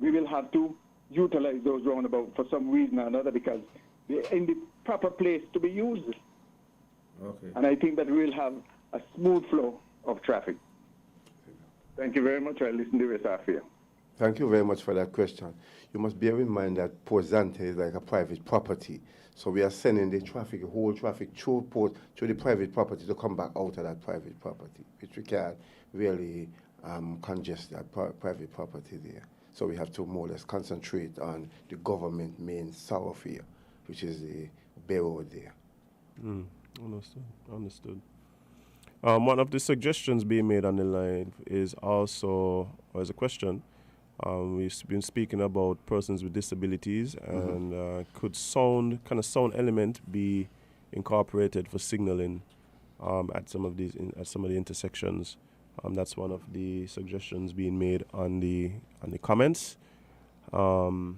we will have to utilize those roundabouts for some reason or another because they're in the proper place to be used. Okay. And I think that we'll have a smooth flow of traffic. Thank you very much. I'll listen to this after. Thank you very much for that question. You must bear in mind that Port Zante is like a private property. So we are sending the traffic, the whole traffic through the private property to come back out of that private property, which we can't really congest that private property there. So we have to more or less concentrate on the government main thoroughfare, which is the Bay Road there. Understood. One of the suggestions being made on the line is also, or as a question, we've been speaking about persons with disabilities, and could sound element be incorporated for signaling at some of the intersections? That's one of the suggestions being made on the comments. And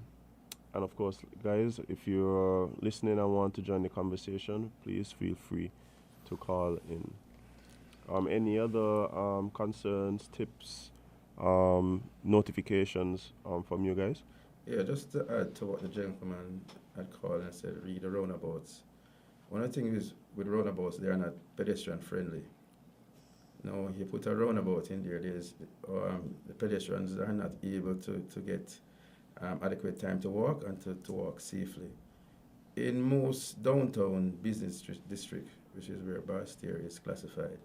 of course, guys, if you're listening and want to join the conversation, please feel free to call in. Any other concerns, tips, notifications from you guys? Yeah, just to add to what the gentleman had called and said, read the roundabouts. One of the things is with roundabouts, they are not pedestrian friendly. Now, you put a roundabout in there, the pedestrians are not able to get adequate time to walk and to walk safely. In most downtown business district, which is where Bastia is classified,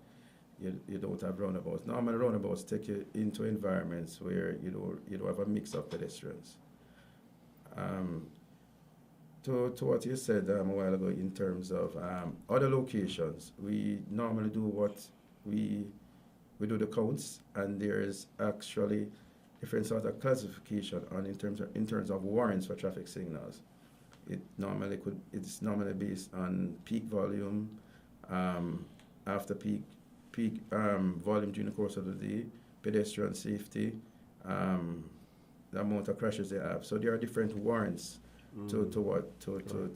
you don't have roundabouts. Normally, roundabouts take you into environments where you don't have a mix of pedestrians. To what you said a while ago in terms of other locations, we normally do what we do the counts, and there's actually different sort of classification in terms of warrants for traffic signals. It's normally based on peak volume, after peak volume during the course of the day, pedestrian safety, the amount of crashes they have. So there are different warrants to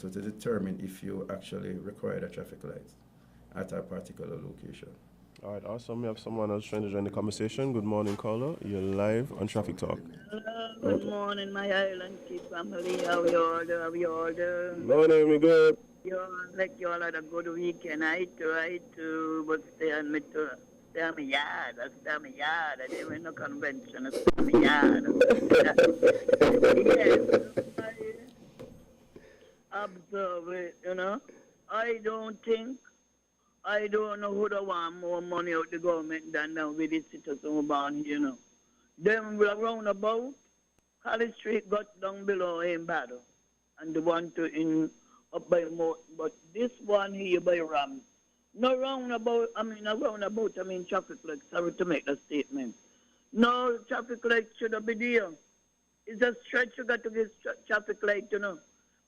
determine if you actually require a traffic light at a particular location. All right, awesome. We have someone else trying to join the conversation. Good morning, caller. You're live on Traffic Talk. Hello, good morning, my Island Kid family. How we all do? Morning, we good. You all had a good weekend. I too, but stay on my yard. I didn't win no convention. I stay on my yard. Yes, I observe it, I don't know who da want more money out the government than now with the citizens who born here, Them round about, College Street got down below in battle. And the one up by more, but this one here by Ram. No roundabout, traffic light. Sorry to make that statement. No traffic light should have been there. It's a stretch you got to get traffic light,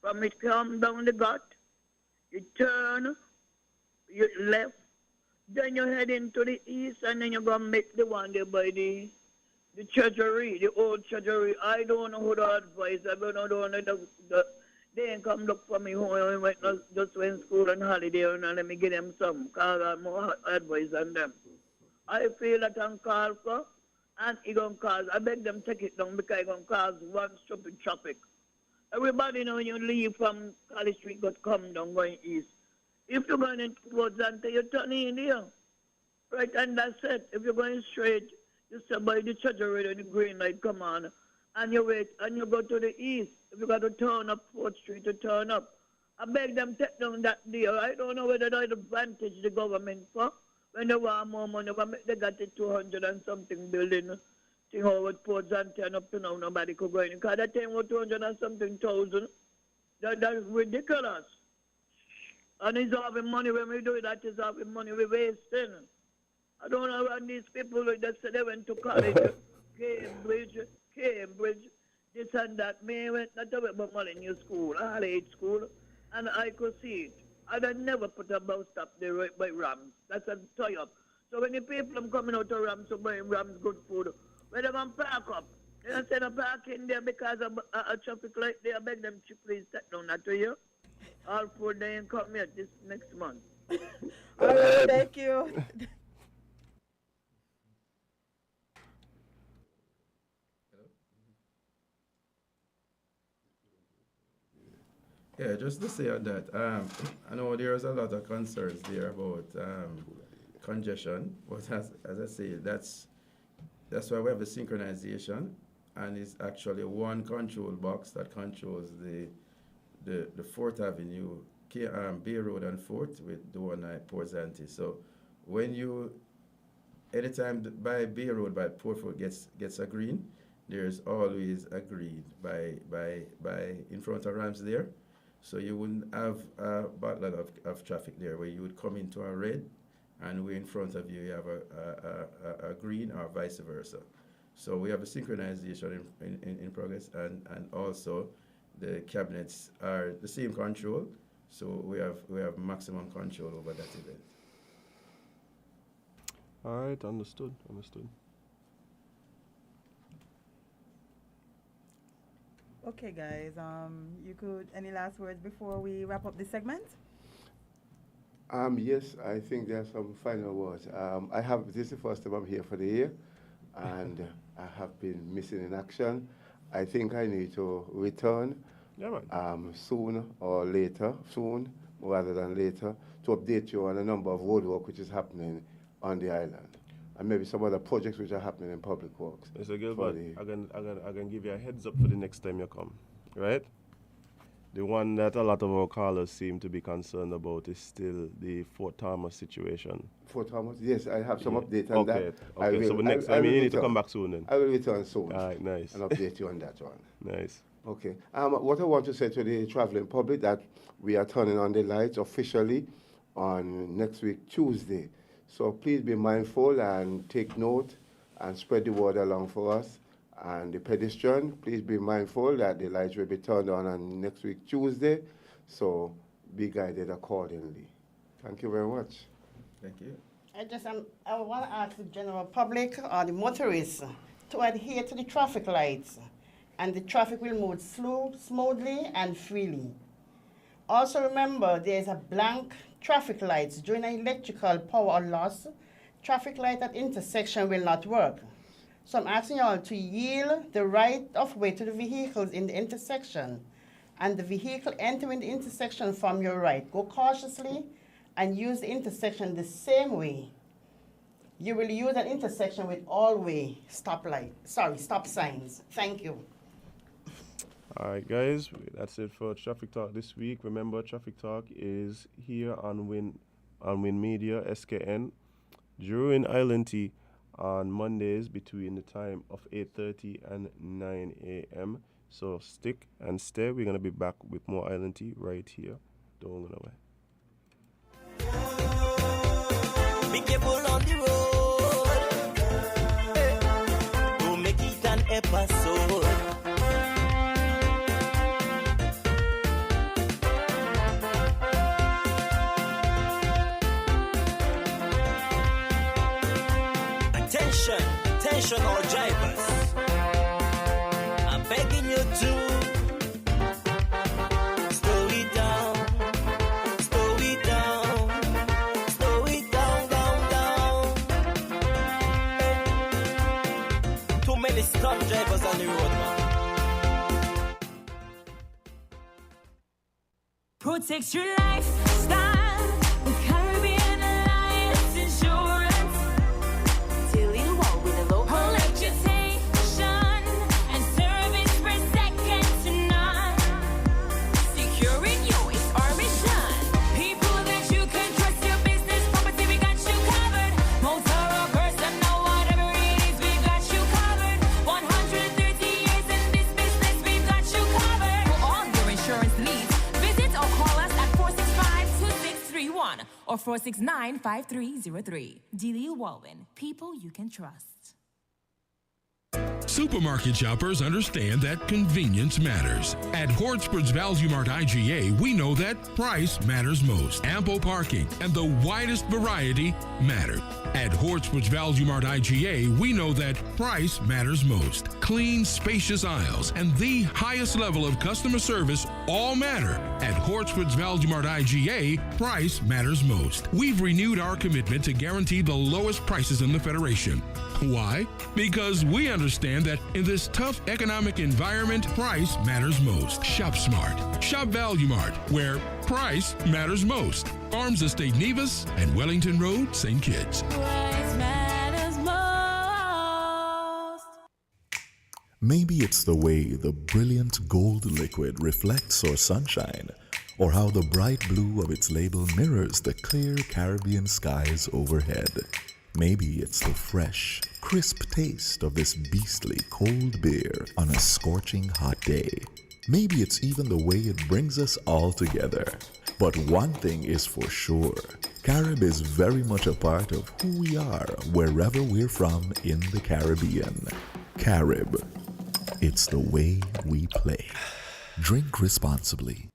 From it come down the gut, you turn, you left, then you head into the east, and then you're going to make the one there by the treasury, the old treasury. I don't know who to advise. I don't know they ain't come look for me who went just went school and holiday, and let me give them some, because I have more advice than them. I feel that I'm called for, and it going to cause, I beg them take it down, because it's going to cause one stupid traffic. Everybody know when you leave from College Street, got come down going east. If you're going into Port Zante, you turn in here. Right, and that's it. If you're going straight, you stay by the treasury and the green light come on, and you wait, and you go to the east. If you got to turn up 4th Street to turn up, I beg them take down that deal. I don't know whether they advantage the government for when they want more money. They got the 200 and something building thing over ports and turn up to now, nobody could go in. Because that thing was 200 and something thousand. That's ridiculous. And he's having money when we do that, he's having money we wasting. I don't know when these people that say they went to college, Cambridge, this and that. Me went not to about money in your school, all age school, and I could see it. And I never put a bus stop there right by Rams. That's a tie up. So when the people are coming out to Rams to buy Rams good food, when they want to park up, they don't say no park in there because of a traffic light. They beg them to please take down that to you. All food they ain't come yet this next month. All right, thank you. Yeah, just to say on that, I know there's a lot of concerns there about congestion, but as I say, that's why we have the synchronization, and it's actually one control box that controls the 4th Avenue, Bay Road and 4th with the one at Port Zante. So when anytime by Bay Road by Port Fort gets a green, there's always a green by in front of Rams there. So you wouldn't have a backlog of traffic there where you would come into a red and way in front of you have a green or vice versa. So we have a synchronization in progress, and also the cabinets are the same control, so we have maximum control over that event. All right, understood. Okay, guys. You could any last words before we wrap up this segment? Yes, I think there are some final words. This is the first time I'm here for the year, and I have been missing in action. I think I need to return soon rather than later, to update you on a number of roadwork which is happening on the island, and maybe some other projects which are happening in public works. Mr. Gilbert, I can give you a heads up for the next time you come, right? The one that a lot of our callers seem to be concerned about is still the Fort Thomas situation. Fort Thomas? Yes, I have some update on that. Okay, so next time you need to come back soon then. I will return soon. All right, nice. And update you on that one. Nice. Okay. What I want to say to the traveling public that we are turning on the lights officially on next week, Tuesday. So please be mindful and take note and spread the word along for us. And the pedestrian, please be mindful that the lights will be turned on next week, Tuesday. So be guided accordingly. Thank you very much. Thank you. I want to ask the general public or the motorists to adhere to the traffic lights, and the traffic will move smoothly and freely. Also remember, there is a blank traffic lights. During an electrical power loss, traffic light at intersection will not work. So I'm asking you all to yield the right of way to the vehicles in the intersection, and the vehicle entering the intersection from your right. Go cautiously and use the intersection the same way. You will use an intersection with all-way stop signs. Thank you. All right, guys, that's it for Traffic Talk this week. Remember, Traffic Talk is here on Win Media, SKN, during Island Tea on Mondays between the time of 8:30 and 9 a.m. So stick and stay. We're going to be back with more Island Tea right here. Don't go away. Be careful on the road. Don't make it an episode. Attention all drivers. I'm begging you to slow it down, down. Too many stunt drivers on the road, man. Protect your lifestyle with Caribbean Alliance Insurance. Dealing well with a low reputation and service for second to none. Securing you is our mission. People that you can trust, your business, property, we got you covered. Motor or personal, whatever it is, we got you covered. or 469-5303. Dealey Walwyn, people you can trust. Supermarket shoppers understand that convenience matters. At Hortsport's Value Mart IGA, we know that price matters most. Ample parking and the widest variety matter. At Hortsport's Value Mart IGA, we know that price matters most. Clean, spacious aisles and the highest level of customer service all matter. At Hortsport's Value Mart IGA, price matters most. We've renewed our commitment to guarantee the lowest prices in the Federation. Why? Because we understand that in this tough economic environment, price matters most. Shop smart. Shop Value Mart, where price matters most. Farms Estate Nevis and Wellington Road, St. Kitts. Price matters most. Maybe it's the way the brilliant gold liquid reflects our sunshine, or how the bright blue of its label mirrors the clear Caribbean skies overhead. Maybe it's the fresh, crisp taste of this beastly cold beer on a scorching hot day. Maybe it's even the way it brings us all together. But one thing is for sure, Carib is very much a part of who we are wherever we're from in the Caribbean. Carib, it's the way we play. Drink responsibly.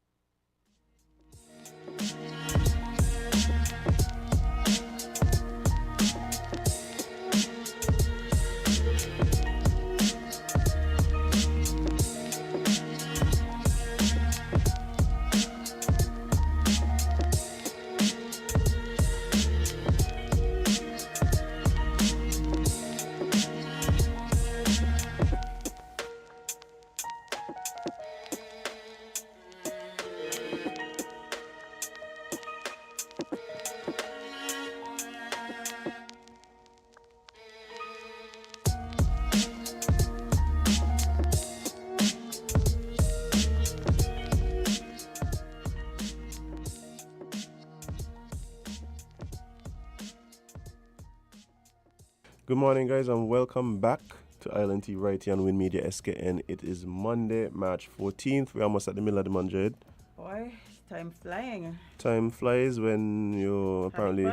Good morning, guys, and welcome back to Island T right here on Win Media SKN. It is Monday, March 14th. We're almost at the middle of the month, Jade. Boy, time flying. Time flies when you're apparently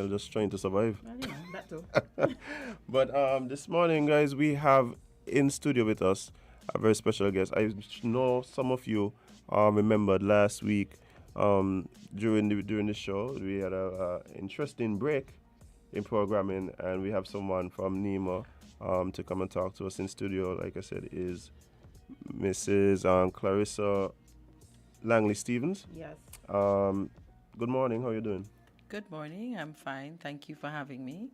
just trying to survive. Well, you know, that too. But this morning, guys, we have in studio with us a very special guest. I know some of you remembered last week during the show we had a interesting break in programming, and we have someone from NEMA to come and talk to us in studio. Like I said, is Mrs. Clarissa Langley Stevens. Yes. Good morning. How are you doing? Good morning. I'm fine. Thank you for having me.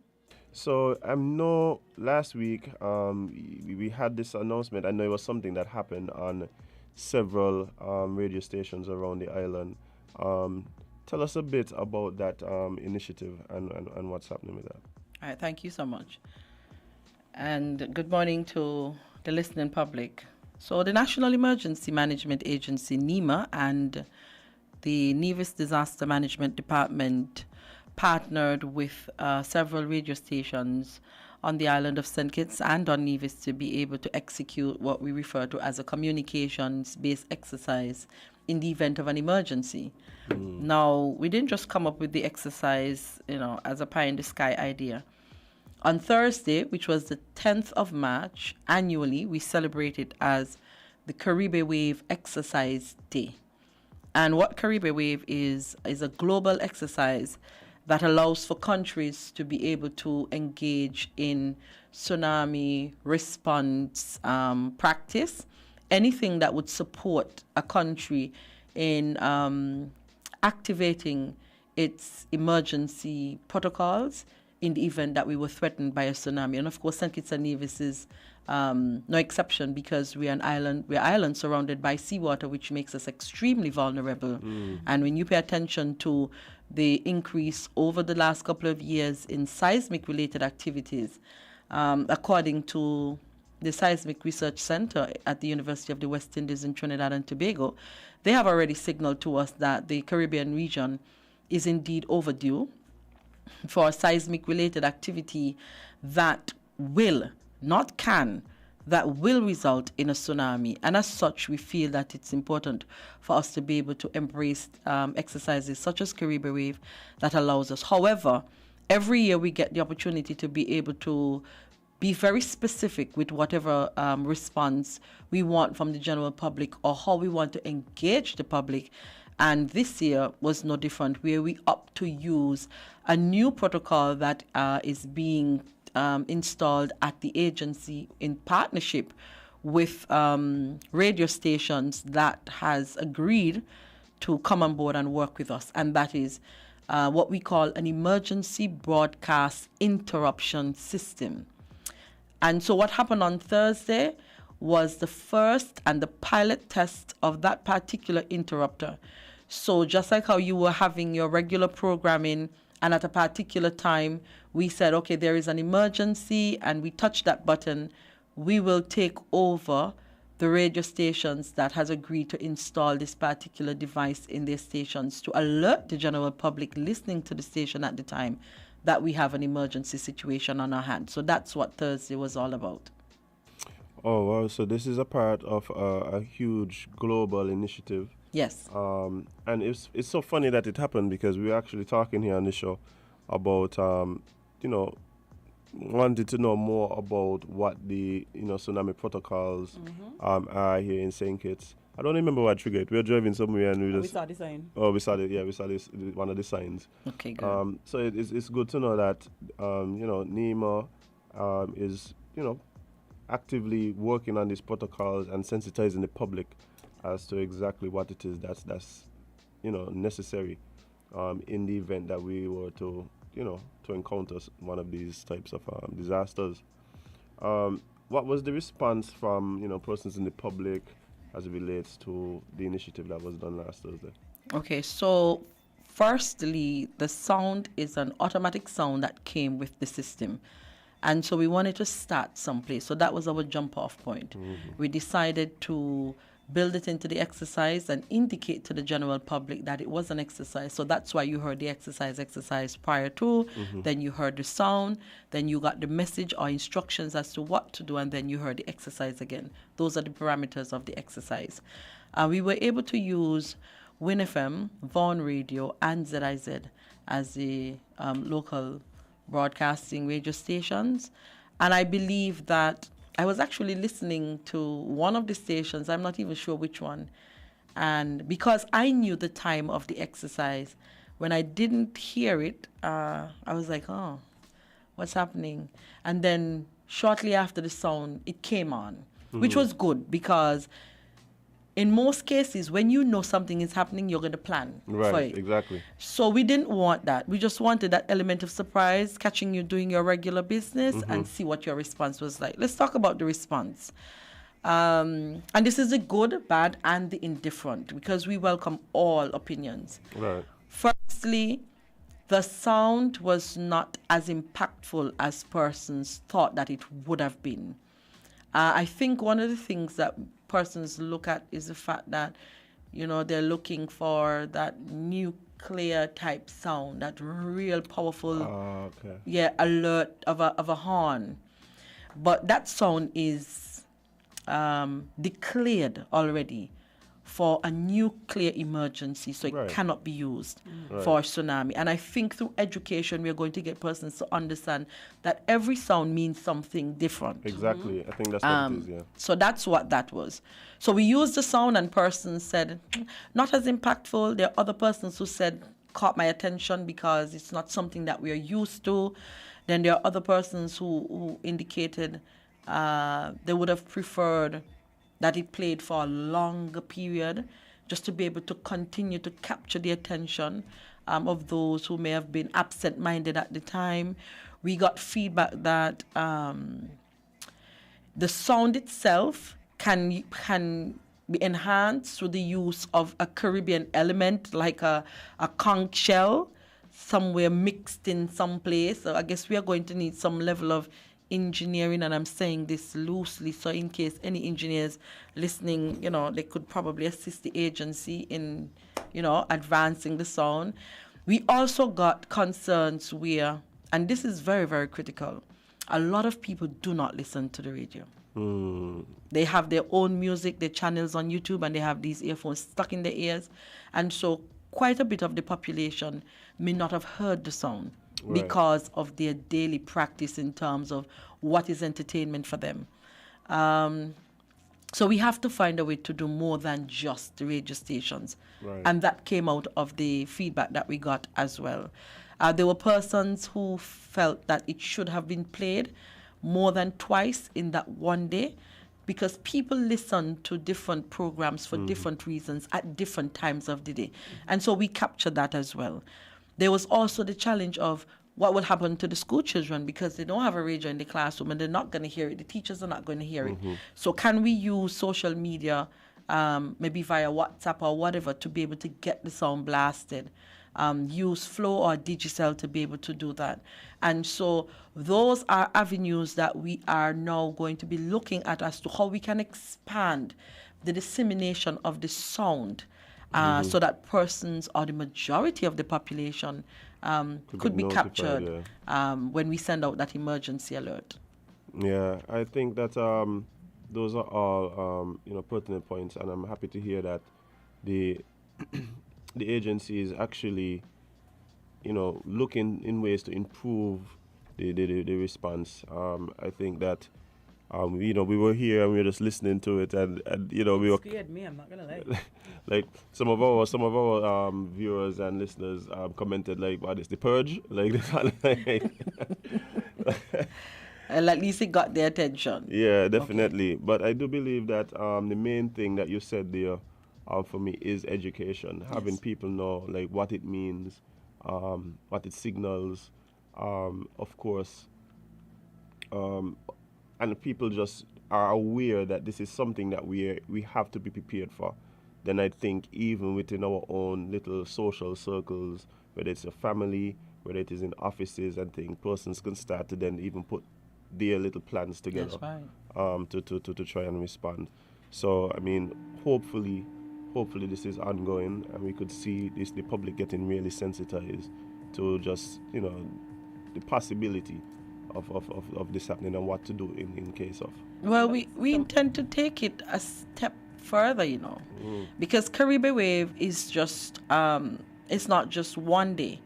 So I know last week we had this announcement. I know it was something that happened on several radio stations around the island. Tell us a bit about that initiative and what's happening with that. All right. Thank you so much. And good morning to the listening public. So the National Emergency Management Agency, NEMA, and the Nevis Disaster Management Department partnered with several radio stations on the island of St. Kitts and on Nevis to be able to execute what we refer to as a communications-based exercise in the event of an emergency. Now, we didn't just come up with the exercise, as a pie-in-the-sky idea. On Thursday, which was the 10th of March, annually, we celebrate it as the Caribbean Wave Exercise Day. And what Caribbean Wave is a global exercise that allows for countries to be able to engage in tsunami response practice, anything that would support a country in activating its emergency protocols in the event that we were threatened by a tsunami. And of course, St. Kitts and Nevis is no exception, because we're an island. We're island surrounded by seawater, which makes us extremely vulnerable. And when you pay attention to the increase over the last couple of years in seismic-related activities, according to the Seismic Research Center at the University of the West Indies in Trinidad and Tobago, they have already signaled to us that the Caribbean region is indeed overdue for seismic-related activity that will, not can, that will result in a tsunami. And as such, we feel that it's important for us to be able to embrace exercises such as Caribbean Wave that allows us. However, every year we get the opportunity to be able to be very specific with whatever response we want from the general public or how we want to engage the public. And this year was no different, where we opt to use a new protocol that is being installed at the agency in partnership with radio stations that has agreed to come on board and work with us. And that is what we call an emergency broadcast interruption system. And so what happened on Thursday was the first and the pilot test of that particular interrupter. So just like how you were having your regular programming, and at a particular time, we said, okay, there is an emergency, and we touched that button, we will take over the radio stations that has agreed to install this particular device in their stations to alert the general public listening to the station at the time that we have an emergency situation on our hands. So that's what Thursday was all about. Oh, wow. So this is a part of a huge global initiative. Yes. And it's so funny that it happened because we were actually talking here on the show about, wanted to know more about what the, tsunami protocols are here in St. Kitts. I don't remember what triggered it. We were driving somewhere and we saw the sign. Oh, we saw it. Yeah, we saw this, one of the signs. Okay, good. So it's good to know that, NEMA is, actively working on these protocols and sensitizing the public as to exactly what it is that's necessary in the event that we were to encounter one of these types of disasters. What was the response from persons in the public as it relates to the initiative that was done last Thursday? Okay, so firstly, the sound is an automatic sound that came with the system. And so we wanted to start someplace. So that was our jump off point. We decided to build it into the exercise and indicate to the general public that it was an exercise. So that's why you heard the exercise prior to, then you heard the sound, then you got the message or instructions as to what to do, and then you heard the exercise again. Those are the parameters of the exercise. We were able to use WinFM, Vaughan Radio, and ZIZ as the local broadcasting radio stations. And I believe that I was actually listening to one of the stations, I'm not even sure which one, and because I knew the time of the exercise, when I didn't hear it, I was like, oh, what's happening? And then shortly after the sound, it came on, which was good because in most cases, when you know something is happening, you're going to plan for it. Exactly. So we didn't want that. We just wanted that element of surprise, catching you doing your regular business and see what your response was like. Let's talk about the response. And this is the good, bad, and the indifferent, because we welcome all opinions. Right. Firstly, the sound was not as impactful as persons thought that it would have been. I think one of the things that persons look at is the fact that, they're looking for that nuclear type sound, that real powerful, alert of a horn. But that sound is declared already for a nuclear emergency, so it cannot be used for tsunami. And I think through education, we are going to get persons to understand that every sound means something different. Exactly. I think that's what it is, yeah. So that's what that was. So we used the sound and persons said, not as impactful. There are other persons who said, caught my attention because it's not something that we are used to. Then there are other persons who indicated they would have preferred that it played for a longer period, just to be able to continue to capture the attention of those who may have been absent-minded at the time. We got feedback that the sound itself can be enhanced through the use of a Caribbean element, like a conch shell, somewhere mixed in some place. So I guess we are going to need some level of engineering, and I'm saying this loosely, so in case any engineers listening, they could probably assist the agency in, advancing the sound. We also got concerns where, and this is very, very critical, a lot of people do not listen to the radio. They have their own music, their channels on YouTube, and they have these earphones stuck in their ears. And so quite a bit of the population may not have heard the sound because of their daily practice in terms of what is entertainment for them. So we have to find a way to do more than just the radio stations. And that came out of the feedback that we got as well. There were persons who felt that it should have been played more than twice in that one day, because people listen to different programs for different reasons at different times of the day. And so we captured that as well. There was also the challenge of what will happen to the school children, because they don't have a radio in the classroom and they're not going to hear it. The teachers are not going to hear it. So can we use social media, maybe via WhatsApp or whatever, to be able to get the sound blasted? Use Flow or Digicel to be able to do that. And so those are avenues that we are now going to be looking at as to how we can expand the dissemination of the sound so that persons or the majority of the population could be captured when we send out that emergency alert. Yeah, I think that those are all pertinent points, and I'm happy to hear that the the agency is actually, looking in ways to improve the response. I think that, we were here and we were just listening to it, and we were scared me. I'm not gonna lie. like some of our viewers and listeners commented like, "What is the purge?" Like, and at least it got their attention. Yeah, definitely. Okay. But I do believe that the main thing that you said there, for me, is education. Having people know like what it means, what it signals, of course, and people just are aware that this is something that we have to be prepared for. Then I think even within our own little social circles, whether it's a family, whether it is in offices and things, persons can start to then even put their little plans together. That's right. To try and respond. So I mean, hopefully this is ongoing, and we could see the public getting really sensitized to just the possibility of this happening and what to do in case of. Well, we intend to take it a step further, because Caribbean Wave is just it's not just one day.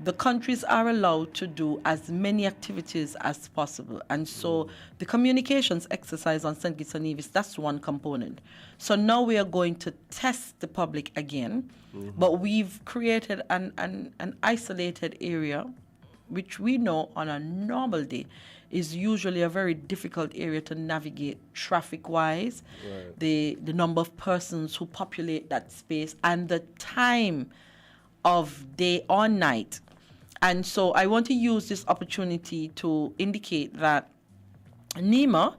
The countries are allowed to do as many activities as possible. And so the communications exercise on St. Kitts and Nevis, that's one component. So now we are going to test the public again, but we've created an isolated area, which we know on a normal day is usually a very difficult area to navigate traffic-wise. Right. The number of persons who populate that space and the time of day or night. And so I want to use this opportunity to indicate that NEMA,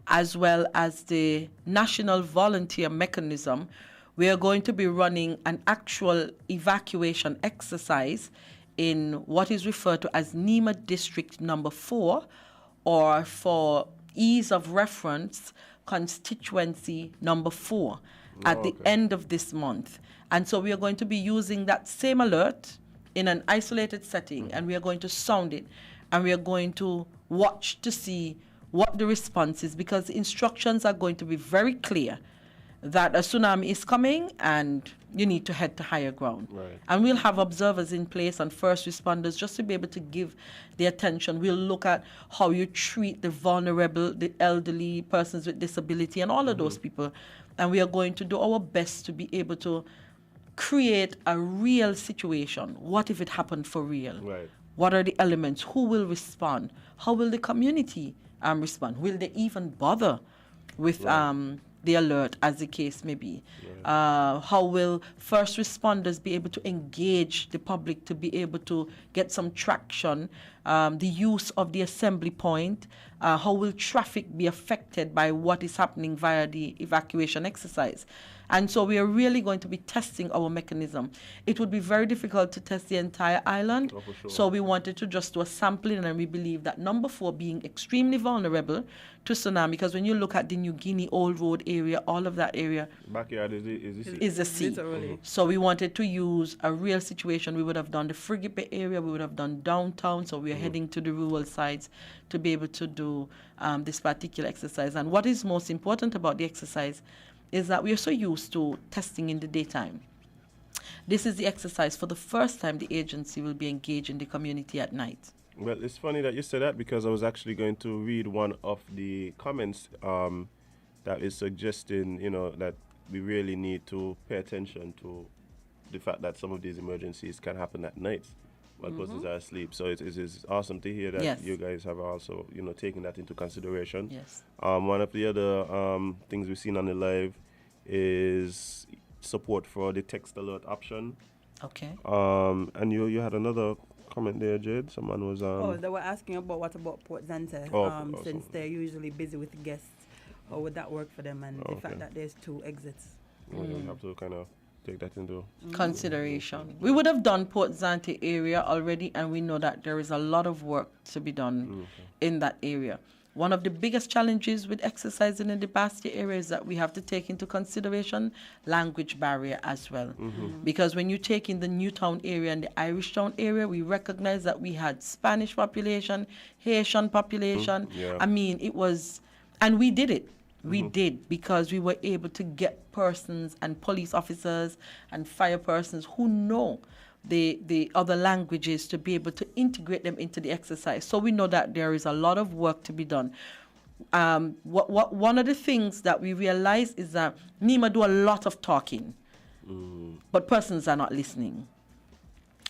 as well as the National Volunteer Mechanism, we are going to be running an actual evacuation exercise in what is referred to as NEMA District Number 4, or for ease of reference, Constituency Number 4 at the end of this month. And so we are going to be using that same alert in an isolated setting, and we are going to sound it, and we are going to watch to see what the response is, because the instructions are going to be very clear that a tsunami is coming and you need to head to higher ground. Right. And we'll have observers in place and first responders just to be able to give the attention. We'll look at how you treat the vulnerable, the elderly, persons with disability, and all of those people. And we are going to do our best to be able to create a real situation. What if it happened for real? Right. What are the elements? Who will respond? How will the community respond? Will they even bother with the alert, as the case may be? How will first responders be able to engage the public to be able to get some traction? The use of the assembly point. How will traffic be affected by what is happening via the evacuation exercise? And so we are really going to be testing our mechanism. It would be very difficult to test the entire island. Oh, for sure. So we wanted to just do a sampling, and we believe that number 4 being extremely vulnerable to tsunami, because when you look at the New Guinea Old Road area, all of that area Backyard is the sea. Literally. So we wanted to use a real situation. We would have done the Frigate Bay area, we would have done downtown, so we are heading to the rural sites to be able to do this particular exercise. And what is most important about the exercise is that we are so used to testing in the daytime. This is the exercise for the first time the agency will be engaging the community at night. Well, it's funny that you said that, because I was actually going to read one of the comments that is suggesting, that we really need to pay attention to the fact that some of these emergencies can happen at night while persons are asleep. So it is awesome to hear that Yes. you guys have also, taken that into consideration. Yes. One of the other things we've seen on the live is support for the text alert option. Okay. And you had another comment there, Jade. Someone was they were asking about what about Port Zante, awesome. since they're usually busy with guests. How would that work for them, and the fact Okay. that there's 2 exits? We have to kind of take that into Consideration. We would have done Port Zante area already, and we know that there is a lot of work to be done in that area. One of the biggest challenges with exercising in the Bastia area is that we have to take into consideration language barrier as well. Because when you take in the Newtown area and the Irish Town area, we recognize that we had Spanish population, Haitian population. Yeah. I mean, it was, and we did it. We did, because we were able to get persons and police officers and fire persons who know the other languages to be able to integrate them into the exercise. So we know that there is a lot of work to be done. One of the things that we realize is that NEMA do a lot of talking, but persons are not listening.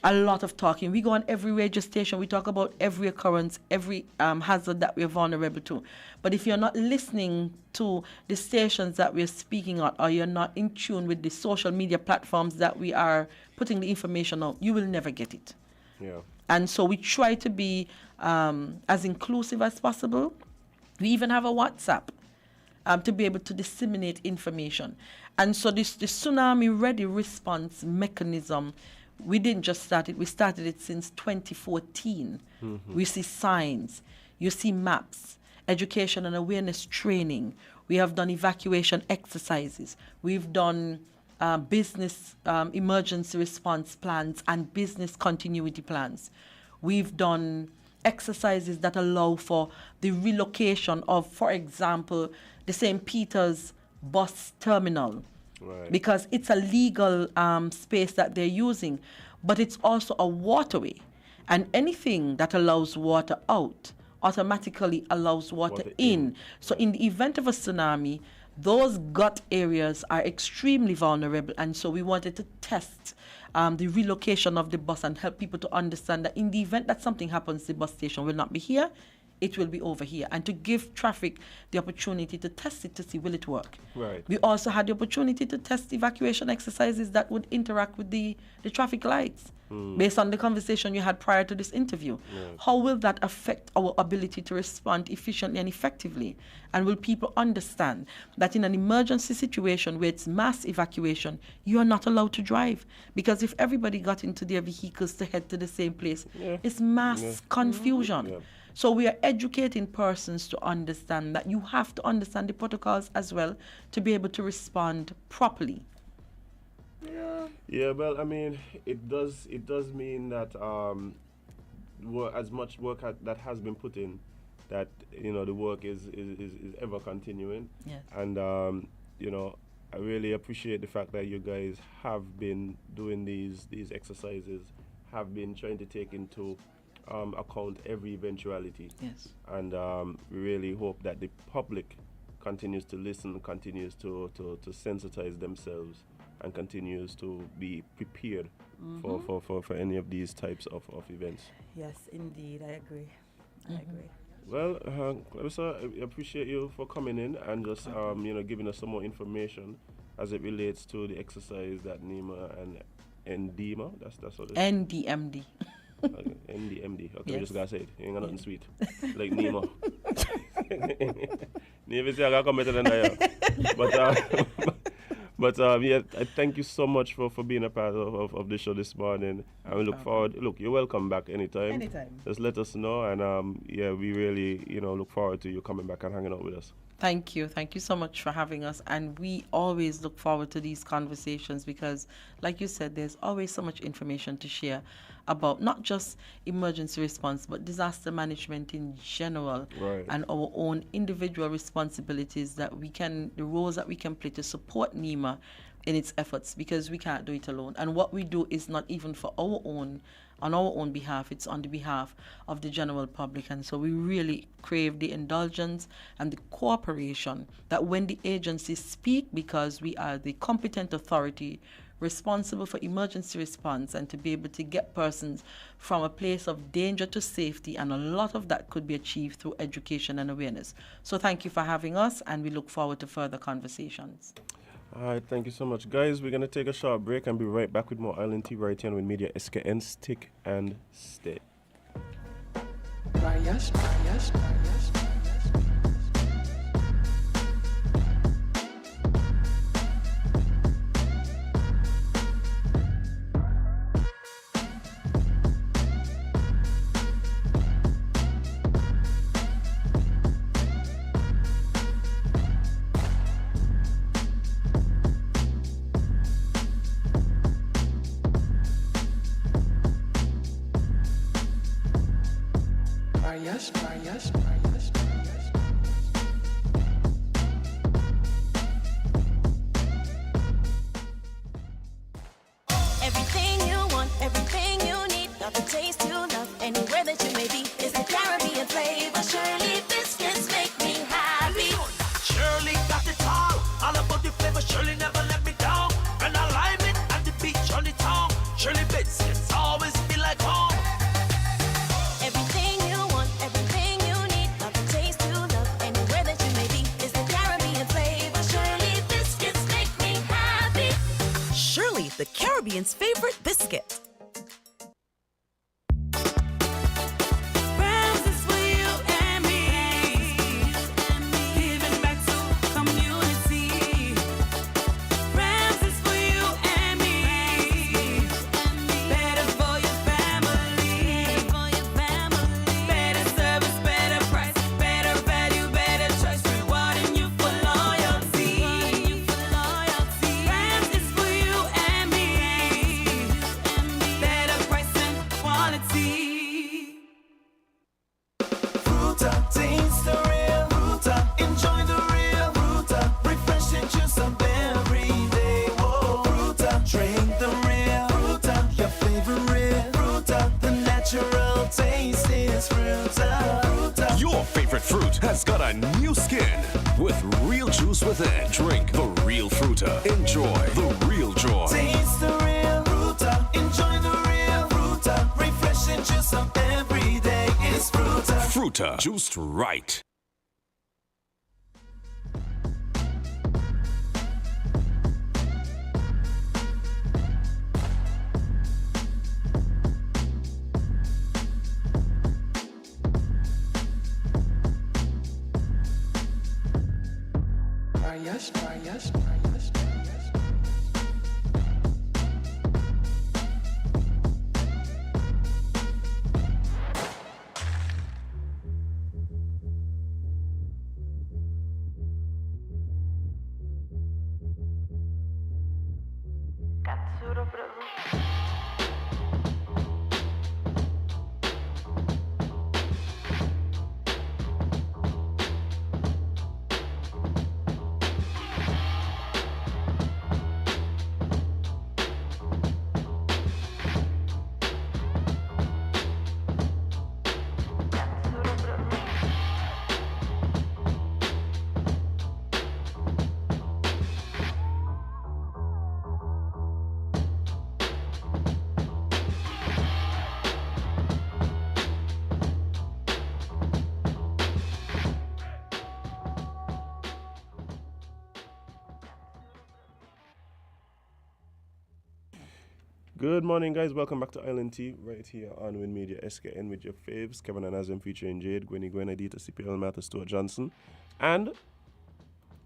A lot of talking. We go on every radio station. We talk about every occurrence, every hazard that we're vulnerable to. But if you're not listening to the stations that we're speaking on, or you're not in tune with the social media platforms that we are putting the information on, you will never get it. Yeah. And so we try to be as inclusive as possible. We even have a WhatsApp to be able to disseminate information. And so this tsunami ready response mechanism, we didn't just start it, we started it since 2014. We see signs, you see maps, education and awareness training. We have done evacuation exercises. We've done business emergency response plans and business continuity plans. We've done exercises that allow for the relocation of, for example, the St. Peter's bus terminal. Right. Because it's a legal space that they're using, but it's also a waterway. And anything that allows water out automatically allows water in. So in the event of a tsunami, those gut areas are extremely vulnerable. And so we wanted to test the relocation of the bus and help people to understand that in the event that something happens, the bus station will not be here, it will be over here, and to give traffic the opportunity to test it to see will it work. Right. We also had the opportunity to test evacuation exercises that would interact with the traffic lights based on the conversation you had prior to this interview. Right. How will that affect our ability to respond efficiently and effectively? And will people understand that in an emergency situation where it's mass evacuation, you are not allowed to drive? Because if everybody got into their vehicles to head to the same place, it's mass confusion. Yeah. So we are educating persons to understand that you have to understand the protocols as well to be able to respond properly. Yeah, well, I mean, it does mean that as much work that has been put in, that the work is ever continuing. Yes. And I really appreciate the fact that you guys have been doing these exercises, have been trying to take into account every eventuality. Yes. And we really hope that the public continues to listen, continues to sensitize themselves, and continues to be prepared for any of these types of events. Yes, indeed, I agree. I agree. Well, Clarissa, I appreciate you for coming in and just giving us some more information as it relates to the exercise that NEMA and NDEMA, that's what it is. NDMD. Okay, NDMD. Okay, we Yes. just gotta say it. You ain't got nothing sweet. Like NEMA. NEMA say I gotta come better than that. But yeah, I thank you so much for being a part of the show this morning. And we look forward. Look, you're welcome back anytime. Anytime. Just let us know, and yeah, we really look forward to you coming back and hanging out with us. Thank you. Thank you so much for having us. And we always look forward to these conversations because, like you said, there's always so much information to share about not just emergency response, but disaster management in general, Right. and our own individual responsibilities the roles that we can play to support NEMA in its efforts, because we can't do it alone. And what we do is not even for on our own behalf, it's on the behalf of the general public. And so we really crave the indulgence and the cooperation that when the agencies speak, because we are the competent authority responsible for emergency response and to be able to get persons from a place of danger to safety, and a lot of that could be achieved through education and awareness. So thank you for having us, and we look forward to further conversations. All right, thank you so much, guys. We're gonna take a short break and be right back with more Island T right here on Win Media SKN. Stick and stay. Everything you want, everything you need, got the taste you love, anywhere that you may be. It's the Caribbean flavor. Shirley biscuits make me happy. Shirley got it all about the flavor. Shirley never let me down. And I lime it and the beach on the town. Shirley biscuits always feel like home. Everything you want, everything you need, got the taste you love, anywhere that you may be. It's the Caribbean flavor. Shirley biscuits make me happy. Shirley, the Caribbean's favorite biscuit. Your favorite fruit has got a new skin with real juice within. Drink the real Fruta. Enjoy the real joy. Taste the real Fruta. Enjoy the real Fruta. Refreshing juice of every day is Fruta. Fruta, juiced right. Good morning, guys. Welcome back to Island Tea right here on Win Media SKN with your faves, Kevin and Azim featuring Jade, Gwenny Gwen, Adita, CPL, Martha, Stuart Johnson. And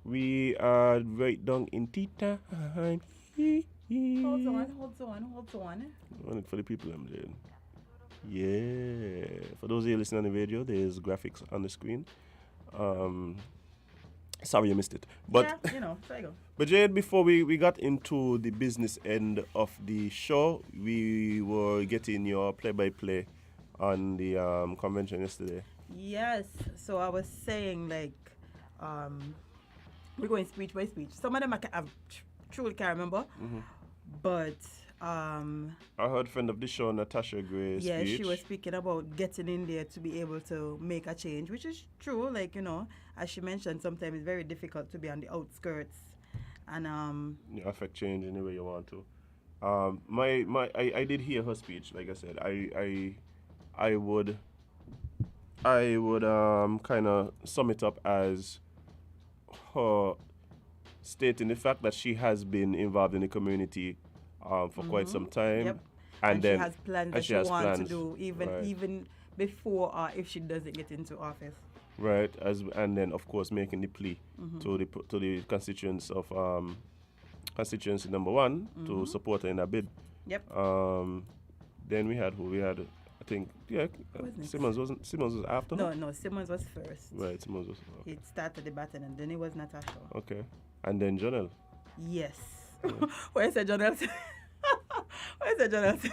We are right down in tea time. Hold on. Run it for the people, I'm doing. Yeah. For those of you listening on the radio, there's graphics on the screen. Sorry you missed it. But yeah, there you go. But Jade, before we got into the business end of the show, we were getting your play-by-play on the convention yesterday. Yes. So I was saying, like, we're going speech by speech. Some of them I truly can't remember. Mm-hmm. But I heard friend of the show, Natasha Gray's yeah, speech. she was speaking about getting in there to be able to make a change, which is true. Like, as she mentioned, sometimes it's very difficult to be on the outskirts and affect change any way you want to. I did hear her speech. Like I said, I would kind of sum it up as her stating the fact that she has been involved in the community for quite some time. Yep. And then she has plans that she wants to do even before or if she doesn't get into office. Right, and then of course making the plea to the constituents of constituency number 1 to support her in that bid. Yep. Then we had I think Simmons was after her? No, Simmons was first. Right, Simmons was. Okay. He started the baton and then it was Natasha. Okay, and then Janelle. Yes. Yeah. Where's the Janelle? Where's the Janelle?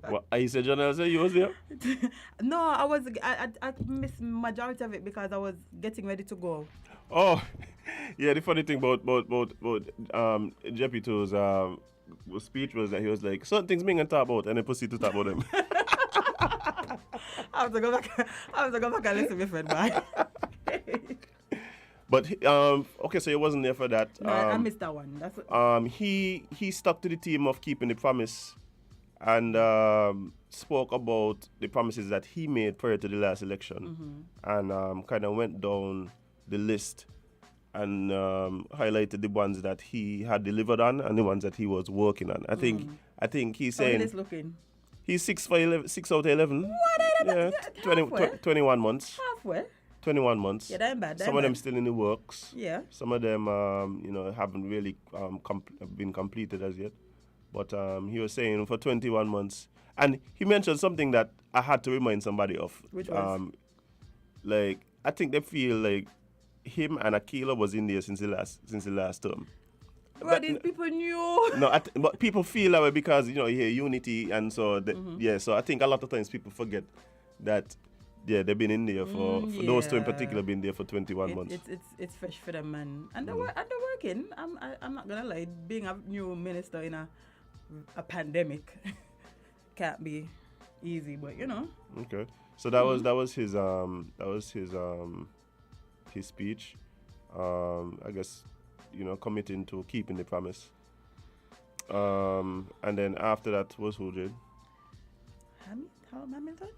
What? I said Janelle said you was there? No, I missed majority of it because I was getting ready to go. Oh, yeah. The funny thing about Jeppito's speech was that he was like, certain things me can talk about, and then proceed to talk about them. I have to go back and listen before bye. But okay, so he wasn't there for that. No, I missed that one. That's what... he stuck to the theme of keeping the promise, and spoke about the promises that he made prior to the last election, and kind of went down the list and highlighted the ones that he had delivered on and the ones that he was working on. I think he's saying. How is looking? He's 6 out of 11. What? Yeah, 21 months. Halfway. 21 months. Yeah, that ain't bad. Some of them still in the works. Yeah. Some of them, haven't really been completed as yet. But he was saying for 21 months. And he mentioned something that I had to remind somebody of. Which was? Like, I think they feel like him and Akila was in there since the last term. Well, these people knew. No, but people feel that way because, you hear unity. And so, so I think a lot of times people forget that, they've been in there for those two in particular, been there for 21 months. It's fresh for them, man. And they're working. I'm not going to lie. Being a new minister in a pandemic can't be easy, but, Okay. So that was his speech. I guess, committing to keeping the promise. And then after that was who, Jade? Hamilton?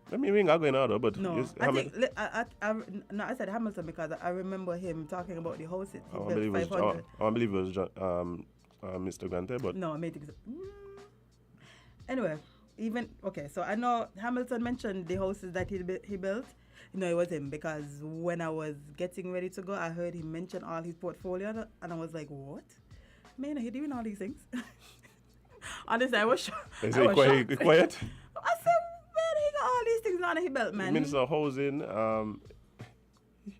Let me ring Aguen out, but no, I said Hamilton because I remember him talking about the house. I believe it was Mr. Grante, but no, I made it. Anyway, so I know Hamilton mentioned the houses that he built. It was him because when I was getting ready to go, I heard him mention all his portfolio, and I was like, "What? Man, he doing all these things?" Honestly, I was shocked. Is he quiet? I said, "Man, he got all these things on he built, man." Minister of Housing,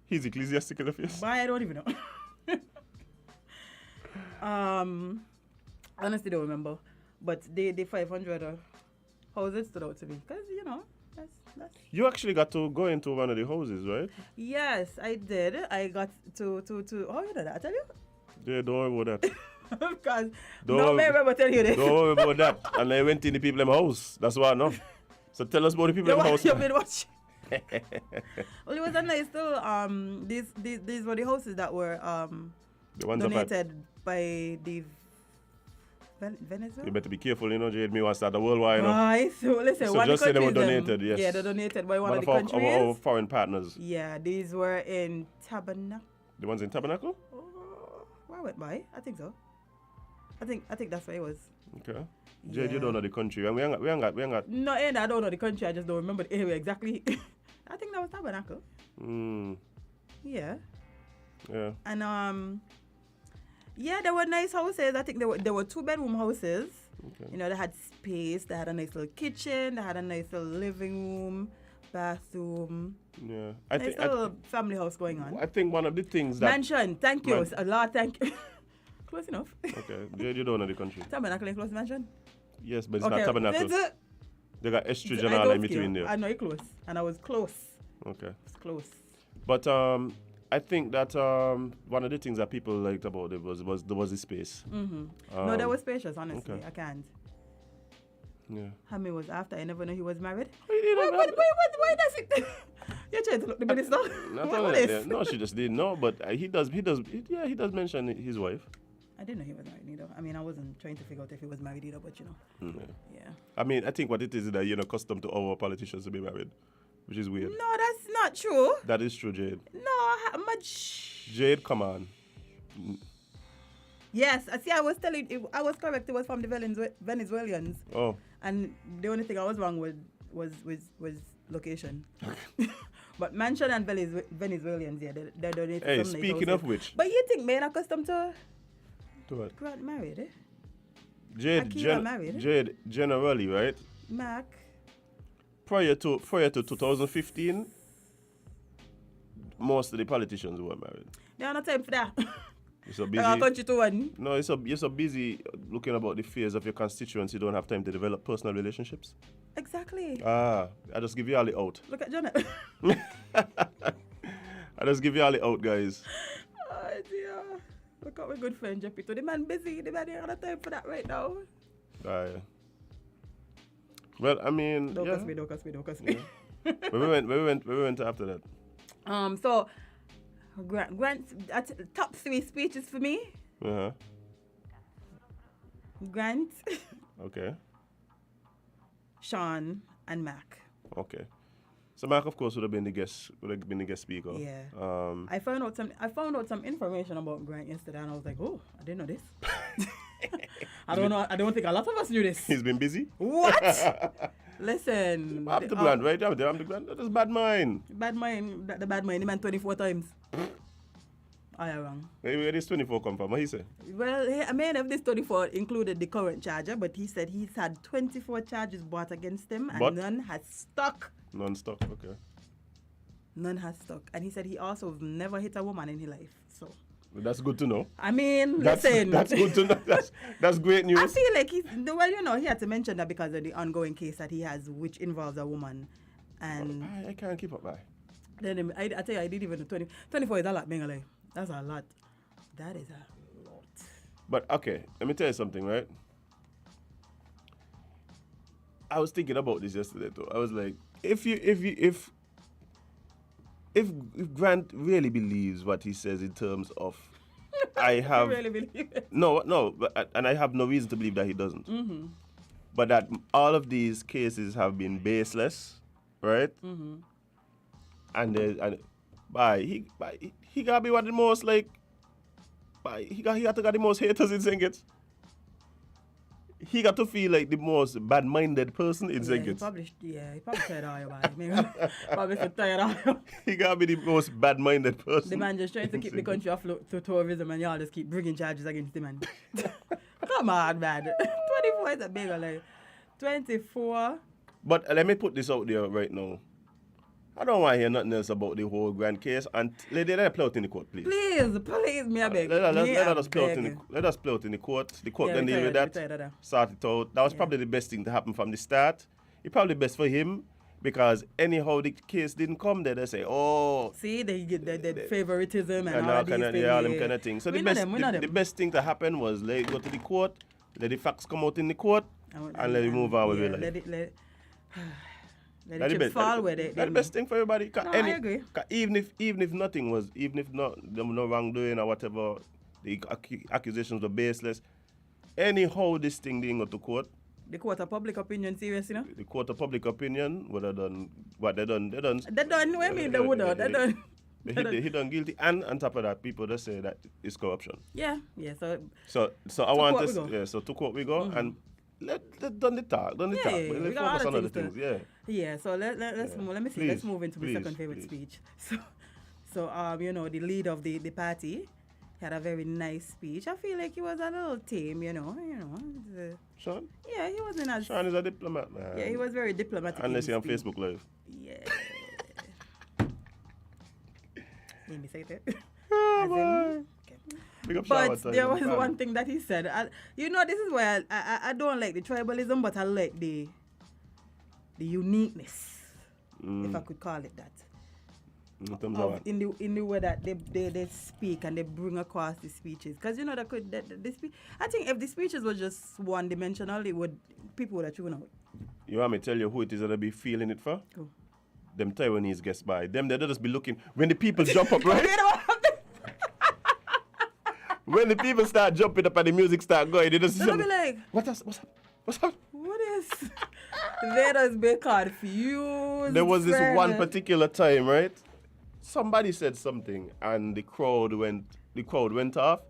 he's ecclesiastical affairs. But I don't even know. Honestly, don't remember. But the 500 houses stood out to me because that's. You actually got to go into one of the houses, right? Yes, I did. I got to. Oh, you know that? I tell you. Yeah, don't worry about that. Because no man ever tell you this. Don't worry about that. And I went in the people in my house. That's what I know. So tell us about the people in my house. You've been watching. Well, it was a nice too. These were the houses that were the ones donated by the Venezuela. You better be careful, Jade. Me want to start a worldwide. Right. So listen, so just say they were donated. Yes. Yeah, they're donated by one of the countries. Our foreign partners. Yeah, these were in Tabernacle. The ones in Tabernacle? Where I went by? I think so. I think that's where it was. Okay. Jade, you don't know the country. And we ain't got. No, I don't know the country. I just don't remember the area exactly. I think that was Tabernacle. Hmm. Yeah. Yeah. And yeah, there were nice houses. I think there were 2-bedroom houses. Okay. You know, they had space. They had a nice little kitchen. They had a nice little living room, bathroom. Yeah. Nice little family house going on. I think one of the things that Mansion. Thank you. A lot. Thank you. Close enough. Okay. You don't know the country. Tabernacle close mansion. Yes, but it's not Tabernacle. They got Estridge and all in between there. I know you're close, and I was close. Okay. It's close. But I think that one of the things that people liked about it was the space. No, that was spacious. Honestly, okay. I can't. Yeah. Hammy was after. I never know he was married. Wait, why does it? You're trying to look the minister. No, she just didn't know. But he does mention his wife. I didn't know he was married either. I mean, I wasn't trying to figure out if he was married either, but you know. Yeah. I mean, I think what it is that you're not accustomed to our politicians to be married, which is weird. No, that's not true. That is true, Jade. No, much. Jade, come on. Yes, I see. I was correct. It was from the Venezuelans. Oh. And the only thing I was wrong with was location. But mansion and Venezuelans, yeah, they donated. Hey, some speaking of which. But you think men are accustomed to what? Grant married, eh? Jade, generally, right? Mac. Prior to 2015, most of the politicians were married. They are not time for that. You're so busy. Country to one. No, you're so busy looking about the fears of your constituents, you don't have time to develop personal relationships. Exactly. I just give you all the out. Look at Janet. I just give you all the out, guys. Oh dear. Look at my good friend Jeppy. The man busy. The man ain't got time for that right now. Yeah. Well, I mean, Don't cuss me. Yeah. we went after that. So Grant top 3 speeches for me. Uh-huh. Grant. Okay. Sean and Mac. Okay. So Mac, of course, would have been the guest speaker. Yeah. I found out some information about Grant yesterday, and I was like, oh, I didn't know this. I don't think a lot of us knew this. He's been busy. What? Listen. I'm the Grant, right? I'm the Grant. That is bad mind. Bad mind. The bad mind. He meant 24 times. I am wrong. Where this 24 come from? What he said? Well, I mean, if this 24 included the current charger, but he said he's had 24 charges brought against him, and none has stuck. None stuck, okay. None has stuck. And he said he also never hit a woman in his life. So that's good to know. I mean, listen. That's good to know. That's great news. I feel like he had to mention that because of the ongoing case that he has, which involves a woman. And I can't keep up by. Then I tell you, I didn't even do 24 is a lot, being alive. That's a lot. That is a lot. But okay, let me tell you something, right? I was thinking about this yesterday too. I was like, if Grant really believes what he says in terms of I have really believe it? No, and I have no reason to believe that he doesn't. Mm-hmm. But that all of these cases have been baseless, right? Mm-hmm. And he gotta be one of the most like he got to got the most haters in St. Kitts. He got to feel like the most bad-minded person in St. Kitts. He probably tired of you, man. Probably so tired of you. He gotta be the most bad-minded person. The man just trying to keep the country afloat to tourism, and y'all just keep bringing charges against the man. Come on, man. 24 is a big like 24. But let me put this out there right now. I don't want to hear nothing else about the whole Grant case. And let us play out in the court, please. Please, me a beg. Let us play out in the court. The court can deal with that. Sort it out. That was probably the best thing to happen from the start. It's probably best for him because anyhow the case didn't come there. They say, oh. See, they get the favoritism and all these things. All them kind of things. So the best thing to happen was let it go to the court, let the facts come out in the court, and let it move on with it. Let the chips fall where they That's the best thing for everybody. I agree. Even if nothing was, even if there was no wrongdoing or whatever, the accusations were baseless. Anyhow, this thing didn't go to court. The court of public opinion, serious, you know? The court of public opinion would have done what they done. They done. I mean, they would have. They done. He done guilty, and on top of that, people just say that it's corruption. Yeah. So I want to. Yeah. So to court we go and. Let done the talk. Let's focus on other things. Yeah. So let's move. Let me see. Let's move into my second favorite speech. So, you know, the leader of the party had a very nice speech. I feel like he was a little tame, you know. Sean? Yeah, he wasn't as... Sean is a diplomat, man. Yeah, he was very diplomatic. Unless in you're on his speech. Facebook Live. Yeah. Let me say that. Oh, boy. Big up Sean But time, there was man. one thing that he said. You know, this is why I don't like the tribalism, but I like the uniqueness, if I could call it that. In terms of what? In the way that they speak and they bring across the speeches, because you know I think if the speeches were just one dimensional, people would have tune out. You want me to tell you who it is that I be feeling it for? Who? Them Taiwanese guests by. Them they just be looking when the people jump up, right? When the people start jumping up and the music start going, they just They'll be like, what's up? what is? They just be confused. There was this friend. one particular time, right? Somebody said something and the crowd went off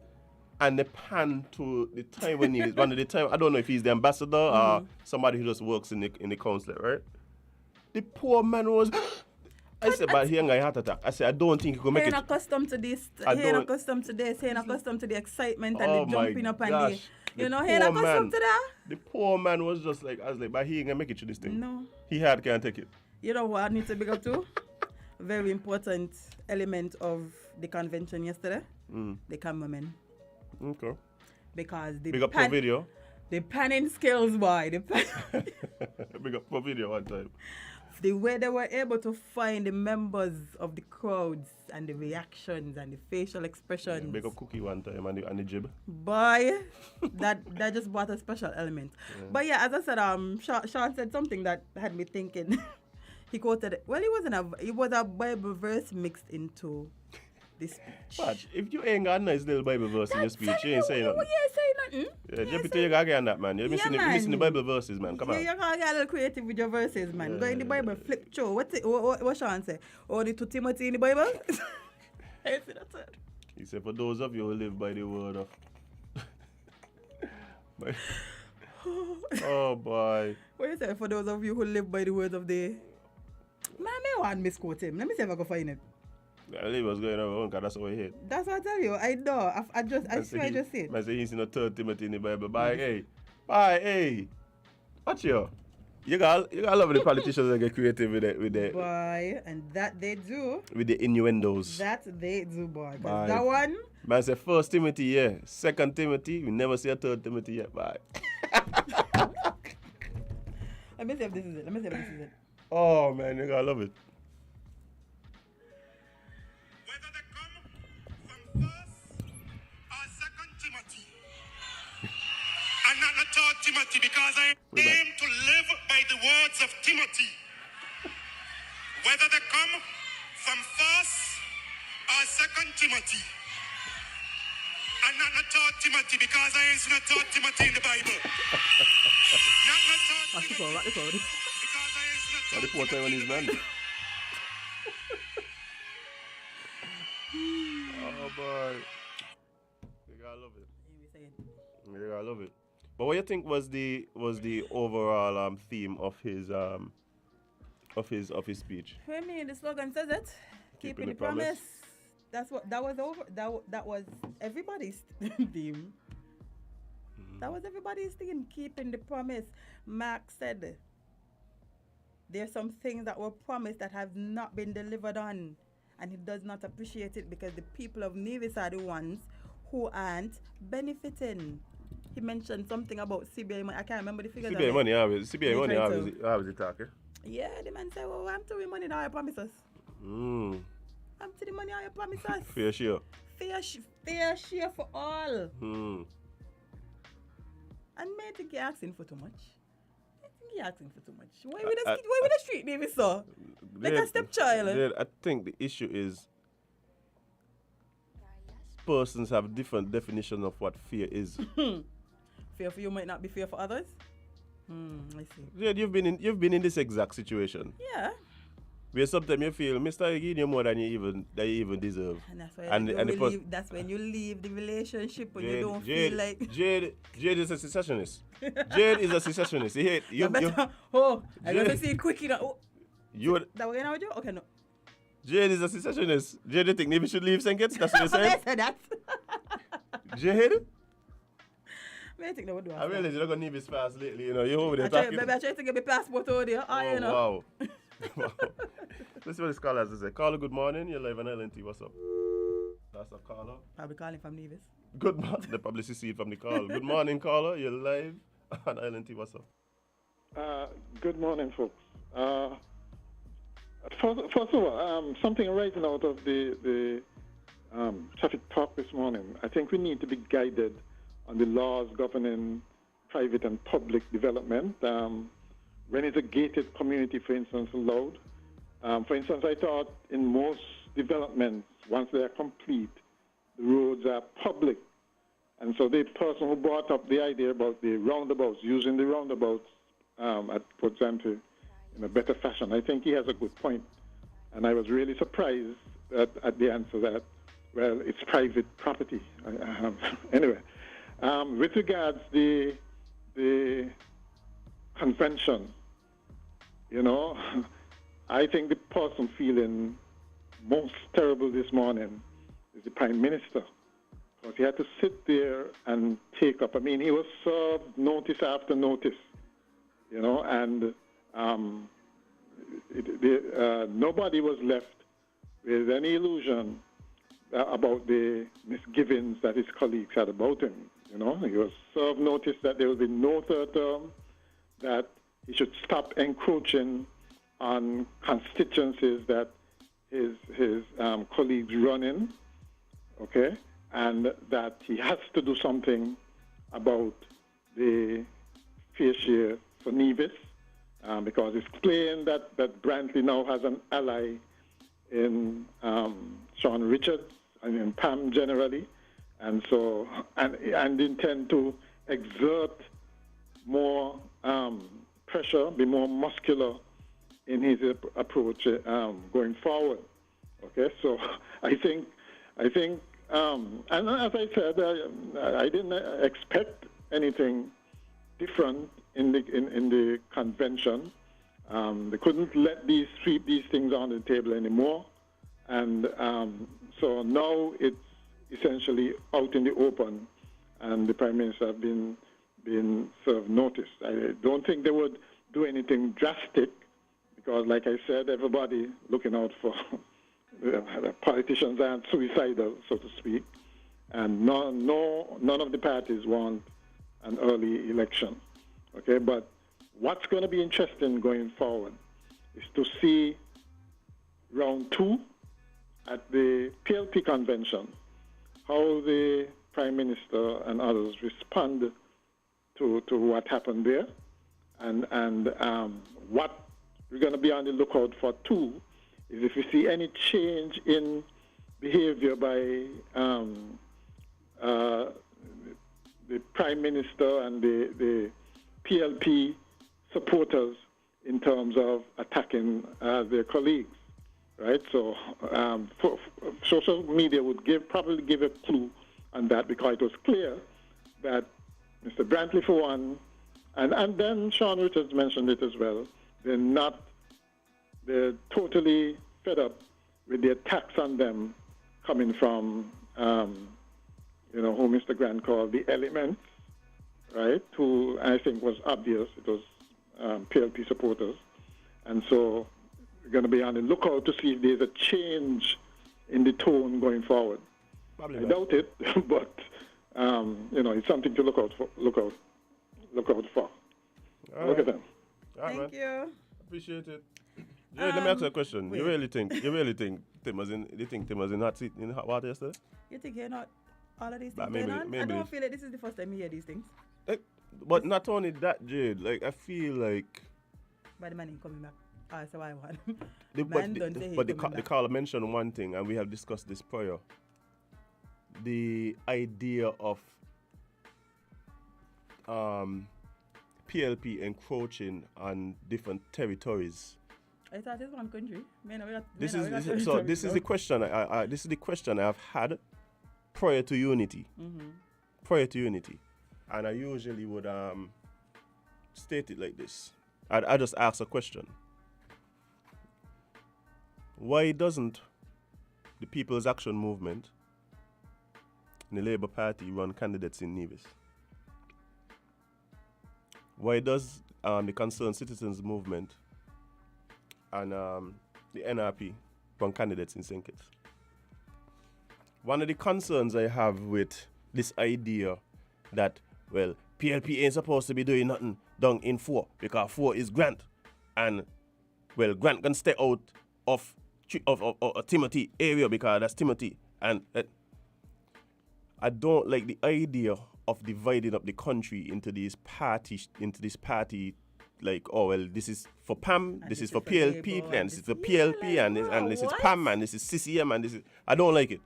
and they panned to the Taiwanese, one of the time, I don't know if he's the ambassador or somebody who just works in the consulate, right? The poor man was I said, but he ain't got a heart attack. I said, I don't think he could make He it. ain't accustomed to this. He ain't accustomed to this. He ain't accustomed to the excitement and the jumping up and the... You know, he ain't accustomed to that. The poor man was just like, I was like, but he ain't gonna make it to this thing. No. He can't take it. You know what I need to big up to? Very important element of the convention yesterday. The cameramen. Okay. Because the big up for video. The panning skills, boy. Big up for video one time. The way they were able to find the members of the crowds and the reactions and the facial expressions. Yeah, big up Cookie one time and the jib. Boy, that just brought a special element. Yeah. But yeah, as I said, Sean said something that had me thinking. He quoted, well, it was a Bible verse mixed into this speech. But if you ain't got a nice little Bible verse in your speech, you ain't saying nothing. You ain't saying nothing. Yeah, just you gotta get on that, man. You're missing the Bible verses, man. Come on. You gotta get a little creative with your verses, man. Yeah, go in the Bible, flip through. What Sean say? Oh, the 2 Timothy in the Bible? I see that. He said, for those of you who live by the word of... Oh, boy. What you say? For those of you who live by the words of the... Man, I want to misquote him. Let me see if I can find it. I believe what's going on because that's what I hate. That's what I tell you. I know. I swear I just see it. I say he's in the 3 Timothy in the Bible. Bye, hey. Watch you. You got love the politicians that get creative with it. Boy, and that they do. With the innuendos. That they do, boy. Because that one... Man say 1 Timothy, yeah. 2 Timothy, we never say 3 Timothy yet. Bye. Let me see if this is it. Oh, man, you gotta love it. Whether they come from 1 or 2 Timothy, and not 3 Timothy, because I aim to live by the words of Timothy. Whether they come from 1 or 2 Timothy, and not 3 Timothy, because I ain't seen 3 Timothy in the Bible. Not 3 Timothy. The poor Taiwanese man. Oh boy, you gotta love it. You gotta love it. But what you think was the overall theme of his speech? I mean, the slogan says it. Keeping the promise. That was everybody's theme. That was everybody's theme. Keeping the promise. Mark said. There's some things that were promised that have not been delivered on. And he does not appreciate it because the people of Nevis are the ones who aren't benefiting. He mentioned something about CBI money. I can't remember the figures. CBI money, how was it talking? Yeah, the man said, well, I'm to the money now you promise us. I'm to the money now you promise us. Fair share. Fair share for all. And I think you're asking for too much. You're asking for too much. Why would the street Nevis so? Like a stepchild. I think the issue is persons have different definition of what fear is. Fear for you might not be fear for others. I see. Yeah, you've been in this exact situation. Yeah. Where sometimes you feel, Mr. I give you more than you even deserve. And that's why that's when you leave the relationship when you don't feel like Jade is a secessionist. Jade is a secessionist. He hate you. I gotta see it quick enough. You that way now, Joe? Okay, no. Jade is a secessionist. Jade, you think Nevis should leave St. Kitts? That's what you I said? said that. Jade? I think they would do I realize you don't got Nevis fast lately, you know. You're over there I try, talking. baby, I try to get my passport over there. Oh, you know. Wow. Wow. Let's see what this caller has to say. Caller, good morning. You're live on LNT. What's up? That's a caller. I'll be calling from Nevis. Good morning. They probably see it from the call. Good morning, caller. You're live on LNT. What's up? Good morning, folks. First of all, something arising out of the traffic talk this morning. I think we need to be guided on the laws governing private and public development. When is a gated community, for instance, allowed? For instance, I thought in most developments, once they are complete, the roads are public. And so the person who brought up the idea about the roundabouts, using the roundabouts at Port Zante in a better fashion, I think he has a good point. And I was really surprised at the answer that, well, it's private property. Anyway, with regards the convention, you know, I think the person feeling most terrible this morning is the Prime Minister, because he had to sit there and take up. I mean, he was served notice after notice, you know, and nobody was left with any illusion about the misgivings that his colleagues had about him. You know, he was served notice that there will be no third term, that he should stop encroaching on constituencies that his colleagues run in, okay, and that he has to do something about the fair share for Nevis, because it's plain that Brantley now has an ally in Sean Richards and in Pam generally, and so and intend to exert more pressure, be more muscular in his approach going forward. Okay, so I think, and as I said, I didn't expect anything different in the convention. They couldn't sweep these things on the table anymore, and so now it's essentially out in the open, and the Prime Minister have been served notice. I don't think they would do anything drastic, because, like I said, everybody looking out for politicians aren't suicidal, so to speak, and none of the parties want an early election. Okay, but what's going to be interesting going forward is to see round 2 at the PLP convention, how the Prime Minister and others respond to what happened there, and what we're going to be on the lookout for too is if we see any change in behavior by the Prime Minister and the PLP supporters in terms of attacking their colleagues, right? So social media would probably give a clue on that, because it was clear that Mr. Brantley, for one, and then Sean Richards mentioned it as well, they're totally fed up with the attacks on them coming from, who Mr. Grant called the elements, right, who I think was obvious. It was PLP supporters. And so we're going to be on the lookout to see if there's a change in the tone going forward. Probably I doubt it, but, it's something to look out for. Look out for. Look at them. Thank you. Appreciate it. Jay, let me ask you a question. You really think Tim was in hot water yesterday? You think you're not all of these But things maybe- going on? maybe. I don't feel like this is the first time you hear these things. But not only that, Jade. Like, I feel like By the man ain't coming back. Oh, so I want. the caller mentioned one thing, and we have discussed this prior. The idea of PLP encroaching on different territories. I thought it's one country. This is the question. This is the question I've had prior to unity. Mm-hmm. Prior to unity, and I usually would state it like this. I just ask a question. why doesn't the People's Action Movement and the Labour Party run candidates in Nevis? Why does the Concerned Citizens Movement and the NRP run candidates in St. Kitts? One of the concerns I have with this idea that, well, PLP ain't supposed to be doing nothing down in 4 because 4 is Grant. And, well, Grant can stay out of Timothy area because that's Timothy. And I don't like the idea of dividing up the country into this party, like, oh, well, this is for PAM, this is for PLP, and this is for PLP, and this is PAM, and this is CCM, and this is... I don't like it.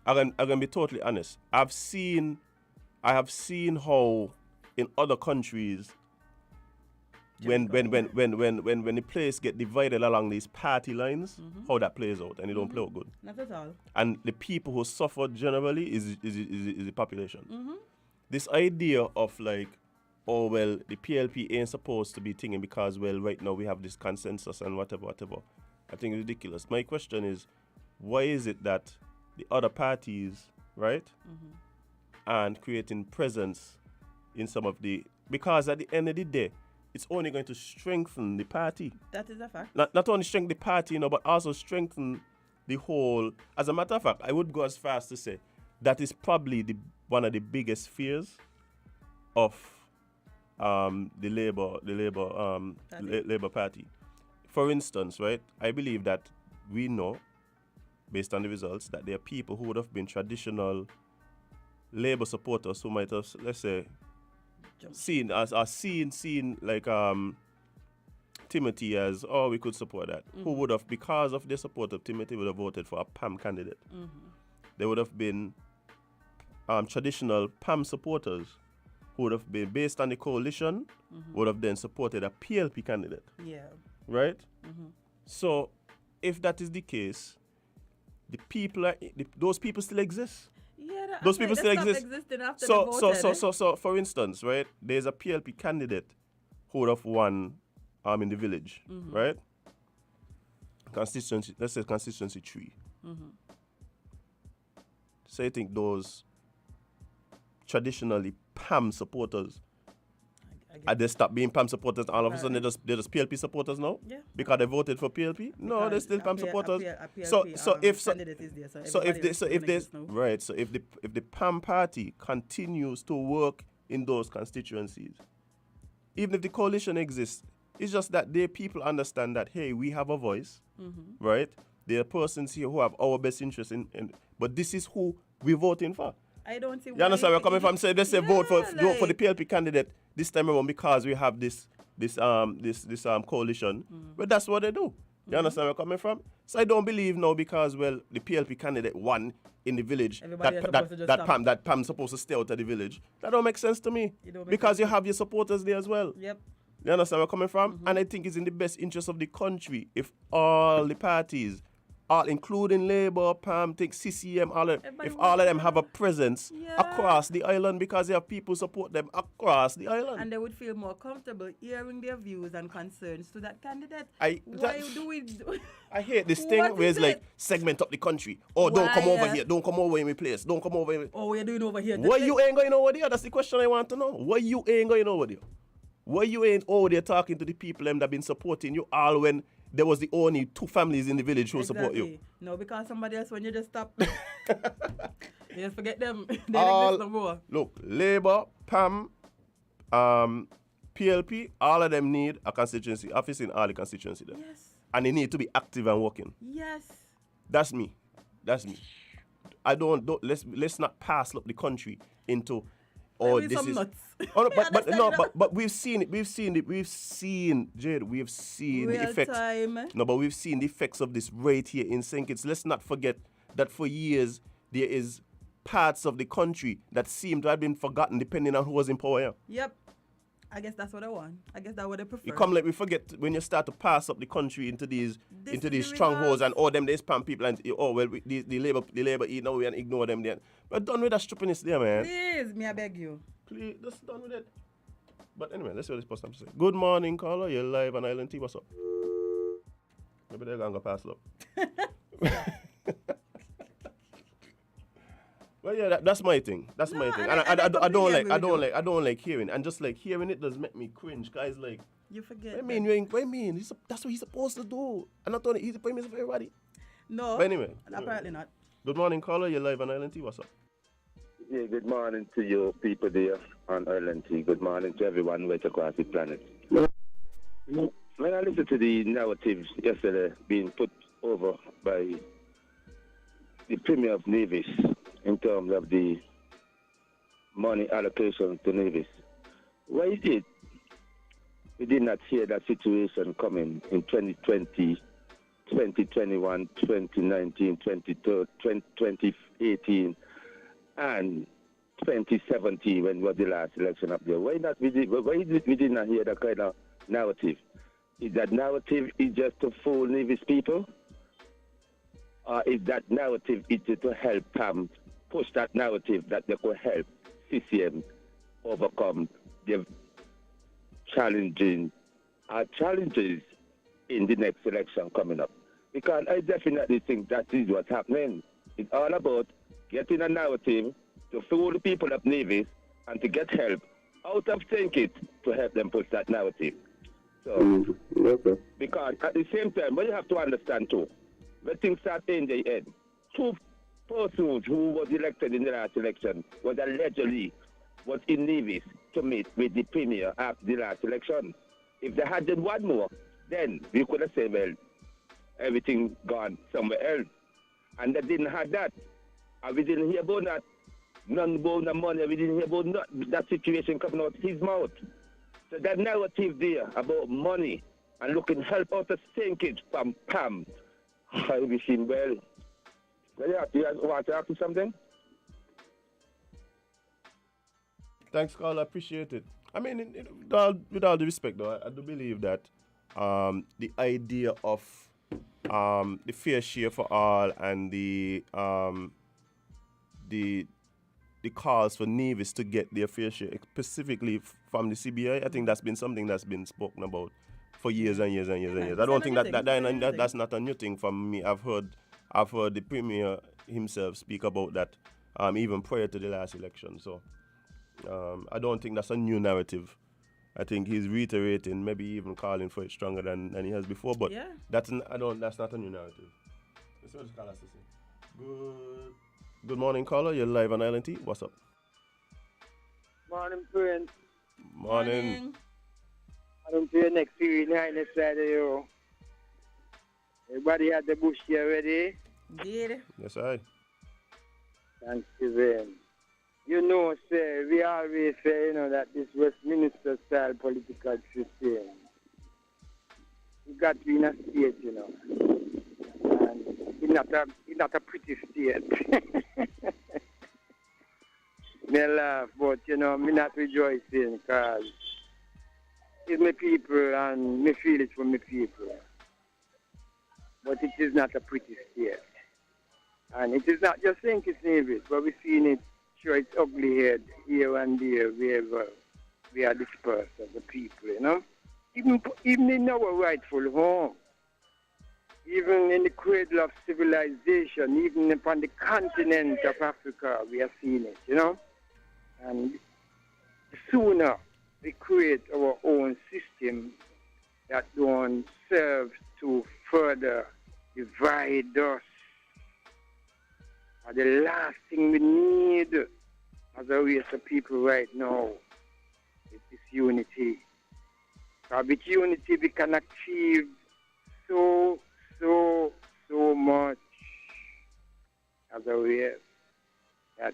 I'm gonna be totally honest. I have seen how in other countries when the place get divided along these party lines, how that plays out, and it don't play out good. Not at all. And the people who suffer generally is the population. This idea of like, oh well, the PLP ain't supposed to be thinking because, well, right now we have this consensus and whatever. I think it's ridiculous. My question is, why is it that the other parties, right, aren't creating presence in some of the... Because at the end of the day, it's only going to strengthen the party. That is a fact. Not only strengthen the party, but also strengthen the whole... As a matter of fact, I would go as far as to say that is probably one of the biggest fears of the Labour Party. For instance, right, I believe that we know, based on the results, that there are people who would have been traditional Labour supporters who might have, let's say, seen like Timothy as, oh, we could support that. Who would have, because of their support of Timothy, would have voted for a PAM candidate. There would have been traditional PAM supporters who would have been, based on the coalition, would have then supported a PLP candidate. Yeah. Right? So, if that is the case, those people still exist. Yeah, those people still exist. After So, for instance, right, there's a PLP candidate who would have won in the village, right? Constituency, let's say constituency 3. So I think those traditionally PAM supporters, they stop being PAM supporters, all of a sudden they're just PLP supporters now? Yeah. Because they voted for PLP? No, they're still PAM supporters. So if the PAM party continues to work in those constituencies, even if the coalition exists, it's just that their people understand that, hey, we have a voice, right? There are persons here who have our best interest but this is who we're voting for. I don't see. You understand where I'm coming from? So they say vote for the PLP candidate this time around because we have this coalition. But that's what they do. You understand where I'm coming from? So I don't believe now because, well, the PLP candidate won in the village that PAM's supposed to stay out of the village. That don't make sense to me because you have your supporters there as well. Yep. You understand where I'm coming from? And I think it's in the best interest of the country if all the parties, all including Labour, PAM, CCM, if all of them have a presence across the island because they have people support them across the island. And they would feel more comfortable hearing their views and concerns to that candidate. I hate this thing where it's like segment up the country. Oh, don't come over here. Don't come over in my place. Don't come over in my... Oh, what are you doing over here? Why you ain't going over there? That's the question I want to know. Why you ain't going over there? Why you ain't over there talking to the people that been supporting you all when there was the only 2 families in the village who support you? No, because somebody else, when you just stop, you just forget them. They don't exist no more. Look, Labour, PAM, PLP, all of them need a constituency office in all the constituency there. Yes. And they need to be active and working. Yes. That's me. I don't let's not pass up the country into this is nuts. Oh, but we've seen Jade, we've seen the effects. No, but we've seen the effects of this right here in St. Kitts. Let's not forget that for years there is parts of the country that seem to have been forgotten depending on who was in power here. Yep. I guess that's what I want. I guess that's what I prefer. You come like we forget when you start to pass up the country into these strongholds and all them they spam people and the labor eat now and ignore them then. But done with that stupidness there, man. Please, me I beg you. Please, just done with it. But anyway, let's see what this person has to say. Good morning, caller. You're live on Island T. What's up? Maybe they're gonna pass up. Well, yeah, that's my thing. That's my thing. And I don't like hearing. And just like hearing it does make me cringe. Guys, like, you forget. What I mean? That's what he's supposed to do. And not only he's the prime minister for everybody. No. But anyway. Apparently not. Good morning, caller. You're live on Island T. What's up? Yeah, good morning to you people there on Island T. Good morning to everyone right across the planet. When I listened to the narratives yesterday being put over by the Premier of Nevis in terms of the money allocation to Nevis, why is it we did not hear that situation coming in 2020, 2021, 2019, 2018, and 2017 when was the last election up there? Why did we did not hear that kind of narrative? Is that narrative is just to fool Nevis people? Or is that narrative is to help push that narrative that they could help CCM overcome the challenges in the next election coming up? Because I definitely think that is what's happening. It's all about getting a narrative to fool the people of Nevis and to get help out of St. Kitts to help them push that narrative. So, because at the same time, what you have to understand too, when things start in the end, two persons who was elected in the last election was allegedly in Nevis to meet with the Premier after the last election. If they had done one more, then we could have said, well, everything gone somewhere else. And they didn't have that. And we didn't hear about that. None about the money. We didn't hear about that situation coming out his mouth. So that narrative there about money and looking help out of St. Kitts from Pam, I wish him well. You guys want to ask me something? Thanks, Carl. I appreciate it. I mean, with all the respect, though, I do believe that the idea of the fair share for all and the calls for Nevis to get their fair share, specifically from the CBI, I think that's been something that's been spoken about for years and years and years and years. I don't think that's not a new thing from me. I've heard the Premier himself speak about that even prior to the last election. So I don't think that's a new narrative. I think he's reiterating, maybe even calling for it stronger than he has before. But that's not a new narrative. That's what the caller has to say. Good morning, caller. You're live on Island T. What's up? Morning, friends. Morning. I'm to your next series behind the side of you. Everybody had the bush here ready? Did. Yes, I. Thanksgiving. You know, sir, we always say, that this Westminster style political system, you got to be in a state, and it's not a pretty state. Me laugh, but, me not rejoicing because it's my people and me feel it for my people. But it is not a pretty state. And it is not just St. Kitts Nevis, but we've seen it show its ugly head here and there wherever we are dispersed as a people, Even in our rightful home, even in the cradle of civilization, even upon the continent of Africa, we are seeing it, And the sooner we create our own system that don't serve to further divide us, the last thing we need as a race of people right now is this unity. Because with unity we can achieve so much as a race. I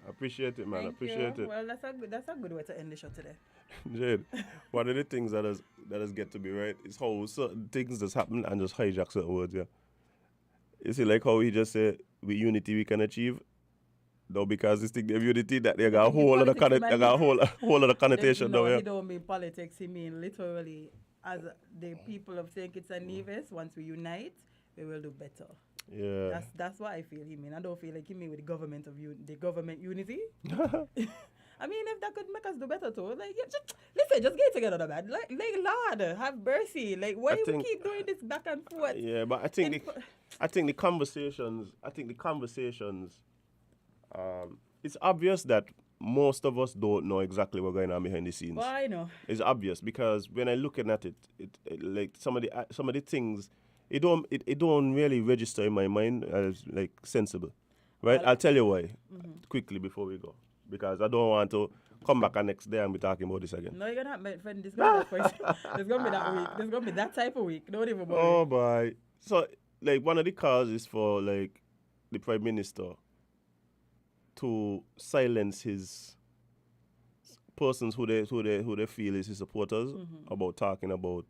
appreciate it, man. I appreciate it. Well, that's a good way to end the show today. Jade, one of the things that has get to be right is how certain things just happen and just hijack certain words, yeah. You see, like how he just said, with unity we can achieve. Though because this thing of unity that they got a whole lot of connotation though, yeah. He don't mean politics, he mean literally as the people of St. Kitts and Nevis, once we unite, we will do better. Yeah. That's what I feel he mean. I don't feel like he mean with the government unity. I mean, if that could make us do better too, like, listen, just get together, man. Like, Lord, have mercy. Like, why we keep doing this back and forth? Yeah, but I think the conversations. It's obvious that most of us don't know exactly what's going on behind the scenes. Well, I know. It's obvious because when I'm looking at it, like some of the things, it don't really register in my mind as like sensible, right? I'll tell you why quickly before we go, because I don't want to come back the next day and be talking about this again. No, you're gonna have my friend. This gonna be that person. There's gonna be that week. There's gonna be that type of week. Don't even worry. Oh boy! So like one of the causes for like the Prime Minister to silence his persons who they feel is his supporters about talking about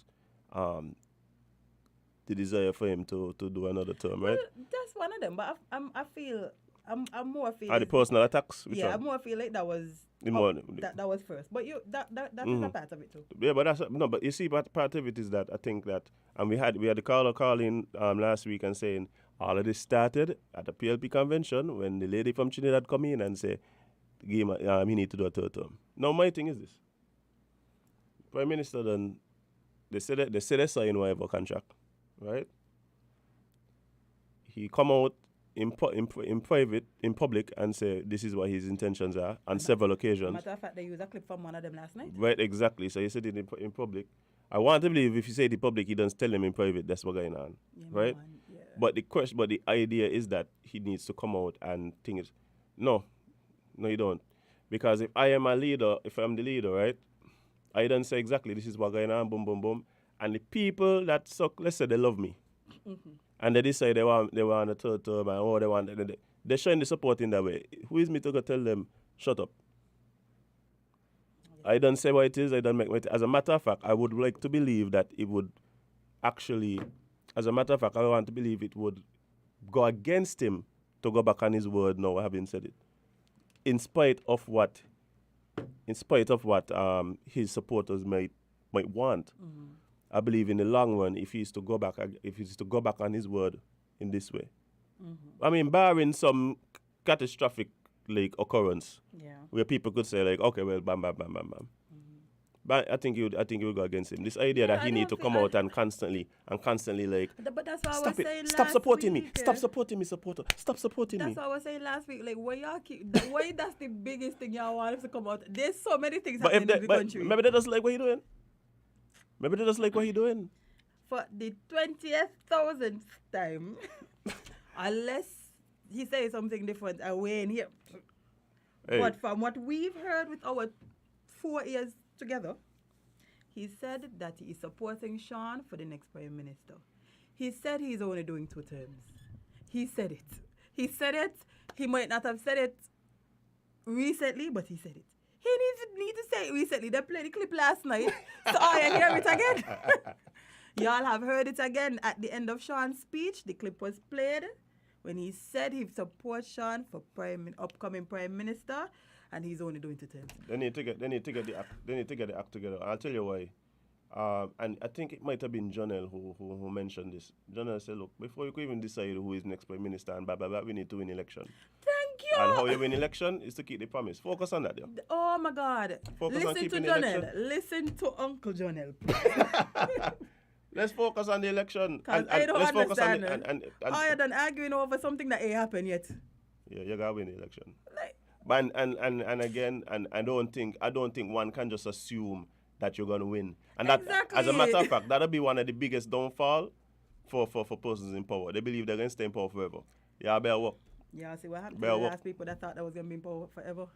the desire for him to do another term, right? Well, that's one of them, but I feel I'm more feeling. The personal attacks. Yeah, I more feel like that was that was first, but that is a part of it too. Yeah, but you see, part of it is that I think that, and we had the caller calling last week and saying all of this started at the PLP convention when the lady from Trinidad come in and say, he need to do a third term. Now my thing is this: Prime Minister then they sign whatever contract, right? He come out in private, in public, and say this is what his intentions are on several occasions. Matter of fact, they used a clip from one of them last night. Right, exactly. So he said it in public. I want to believe if you say it in public, he doesn't tell them in private. That's what's going on, right? Yeah. But the idea is that he needs to come out and think it. No, you don't, because if I am a leader, if I'm the leader, right, I don't say exactly this is what's going on, boom, boom, boom, and the people that suck, let's say they love me. And they decide they want a third term and they're showing the support in that way. Who is me to go tell them, shut up? I don't say what it is, I don't make it. As a matter of fact, I would like to believe that it would actually, as a matter of fact, I want to believe it would go against him to go back on his word now, having said it. In spite of what his supporters might want. I believe in the long run, if he's to go back on his word in this way, I mean, barring some catastrophic like occurrence, where people could say like, okay, well, bam, bam, bam, bam, bam. But I think you would go against him. This idea that he need to come out and constantly like, but that's what stop I was saying. Stop supporting me. Yeah. Stop supporting me, supporter. Stop supporting me. That's what I was saying last week. Like, why that's the biggest thing y'all want him to come out. There's so many things happening in the country. Maybe they just like what you're doing. For the 20,000th time, unless he says something different, away in here. Hey. But from what we've heard with our 4 years together, he said that he is supporting Sean for the next Prime Minister. He said he's only doing 2 terms. He said it. He might not have said it recently, but he said it. He need to say it recently. They played the clip last night, so I hear it again. Y'all have heard it again at the end of Sean's speech. The clip was played when he said he supports Sean for upcoming Prime Minister, and he's only doing 2 terms. They need to get the act together. I'll tell you why. And I think it might have been Jonel who mentioned this. Jonel said, look, before you can even decide who is next Prime Minister and blah, blah, blah, we need to win election. Thank you. And how you win election is to keep the promise. Focus on that, yeah. Oh, my God. Listen to Jonel. Listen to Uncle Jonel. Let's focus on the election. And I don't understand. I done arguing over something that ain't happened yet. Yeah, you gotta win the election. And again, I don't think one can just assume that you're gonna win. And that, as a matter of fact, that'll be one of the biggest downfall for persons in power. They believe they're gonna stay in power forever. Yeah, better work. Yeah, see what happened to the last people that thought that was gonna be in power forever.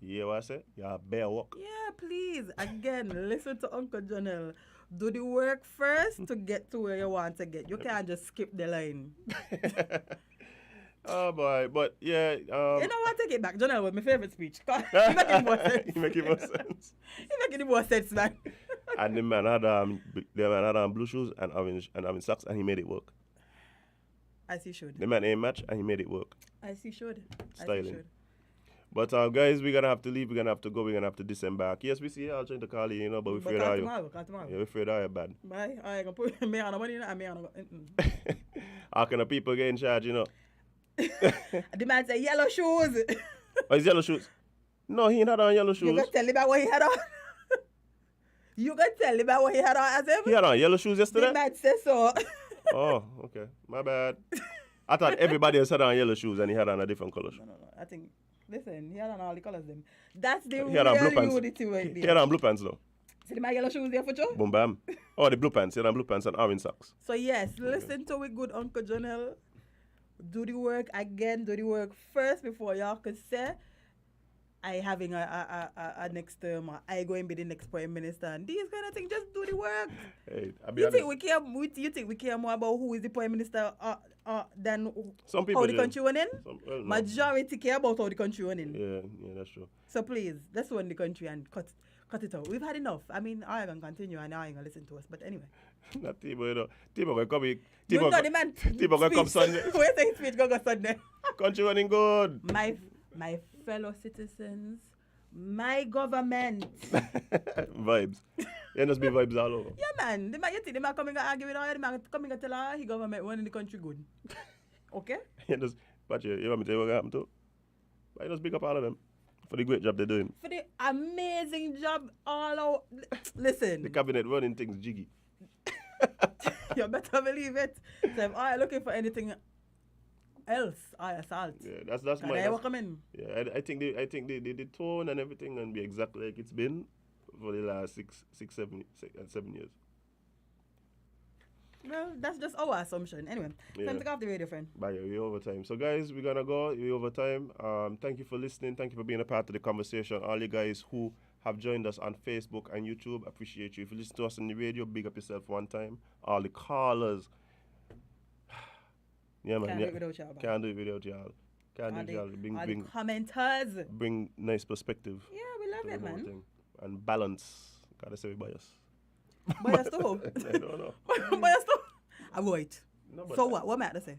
Yeah, what I said? Yeah, better work. Yeah, please. Again, listen to Uncle Jonel. Do the work first to get to where you want to get. You can't just skip the line. Oh boy, but yeah. You know what? Take it back. Jonel was my favorite speech. He making more sense. He making more sense. He making more sense, man. And the man had blue shoes and having socks, and he made it work. As he should. The man ain't match, and he made it work. As he should. Styling. But guys, we're gonna have to leave. We're gonna have to go. We're gonna have to disembark. Yes, we see y'all trying to call you, but we're afraid of you. Tomorrow. Yeah, we're afraid of you bad. Bye. I ain't gonna put me on the money and me on the. How can the people get in charge, The man say yellow shoes. Oh, it's yellow shoes. No, he ain't had on yellow You shoes. can tell him about what he had on. You can tell him about what he had on as him. He had on yellow shoes yesterday? The man says so. Oh, okay. My bad. I thought everybody else had on yellow shoes and he had on a different color shoe. No. I think, listen, he had on all the colors them. That's the He had on blue real pants. unity right He there. had on blue pants though. See my yellow shoes there for you? Boom bam. Oh, the blue pants. He had on blue pants and orange socks. So yes, listen to it good Uncle Jonel. Do the work again, do the work first before y'all could say I having a next term or I going to be the next prime minister and these kind of things. Just do the work. Hey, I'll be You honest. think we care more about who is the prime minister than Some people how the do. country went in? No. Majority care about how the country went in. Yeah, that's true. So please, let's run the country and cut it out. We've had enough. I mean, I ain't gonna continue and I ain't gonna listen to us. But anyway. Not Tibo, you know. Tibo gonna come. You know the man. Tibo gonna come Sunday. Where's the speech gonna go Sunday? Country running good. My fellow citizens, my government. Vibes. There must be vibes all over. Yeah, man. The man, you think the man coming and argue with her, the man coming and tell her he government running the country good. Okay? But you want me to tell you what happened to? I just pick up all of them for the great job they're doing. For the amazing job all out. Listen. The cabinet running things jiggy. You better believe it. So if I looking for anything else, I assault. Yeah, that's Can my. I welcome in? Yeah, I think the tone and everything gonna be exactly like it's been for the last 7 years. Well, that's just our assumption. Anyway, time to go off the radio, friend. Bye, we're over time. So, guys, we're gonna go. We're over time. Thank you for listening. Thank you for being a part of the conversation. All you guys who have joined us on Facebook and YouTube, appreciate you. If you listen to us on the radio, big up yourself one time. All the callers. Yeah, man. Can't do it without y'all, man. Can't do it without y'all. Can't do it without y'all. All the commenters. Bring nice perspective. Yeah, we love to it, the whole man. thing. And balance. Gotta say we bias. Bias to who? I don't know. Bias to? I'm right. No, but So what? What am I to say?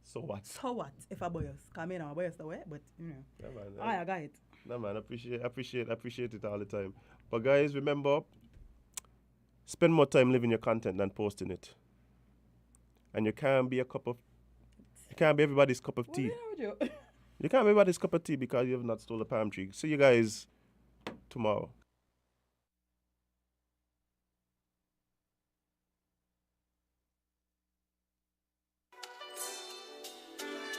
So what? So what? If I bias, come in, I'm bias the way, but you know. Yeah, man. I got it. No, man, appreciate it all the time. But guys, remember, spend more time living your content than posting it. And you can't be everybody's cup of tea. You can't be everybody's cup of tea because you have not stole a palm tree. See you guys tomorrow.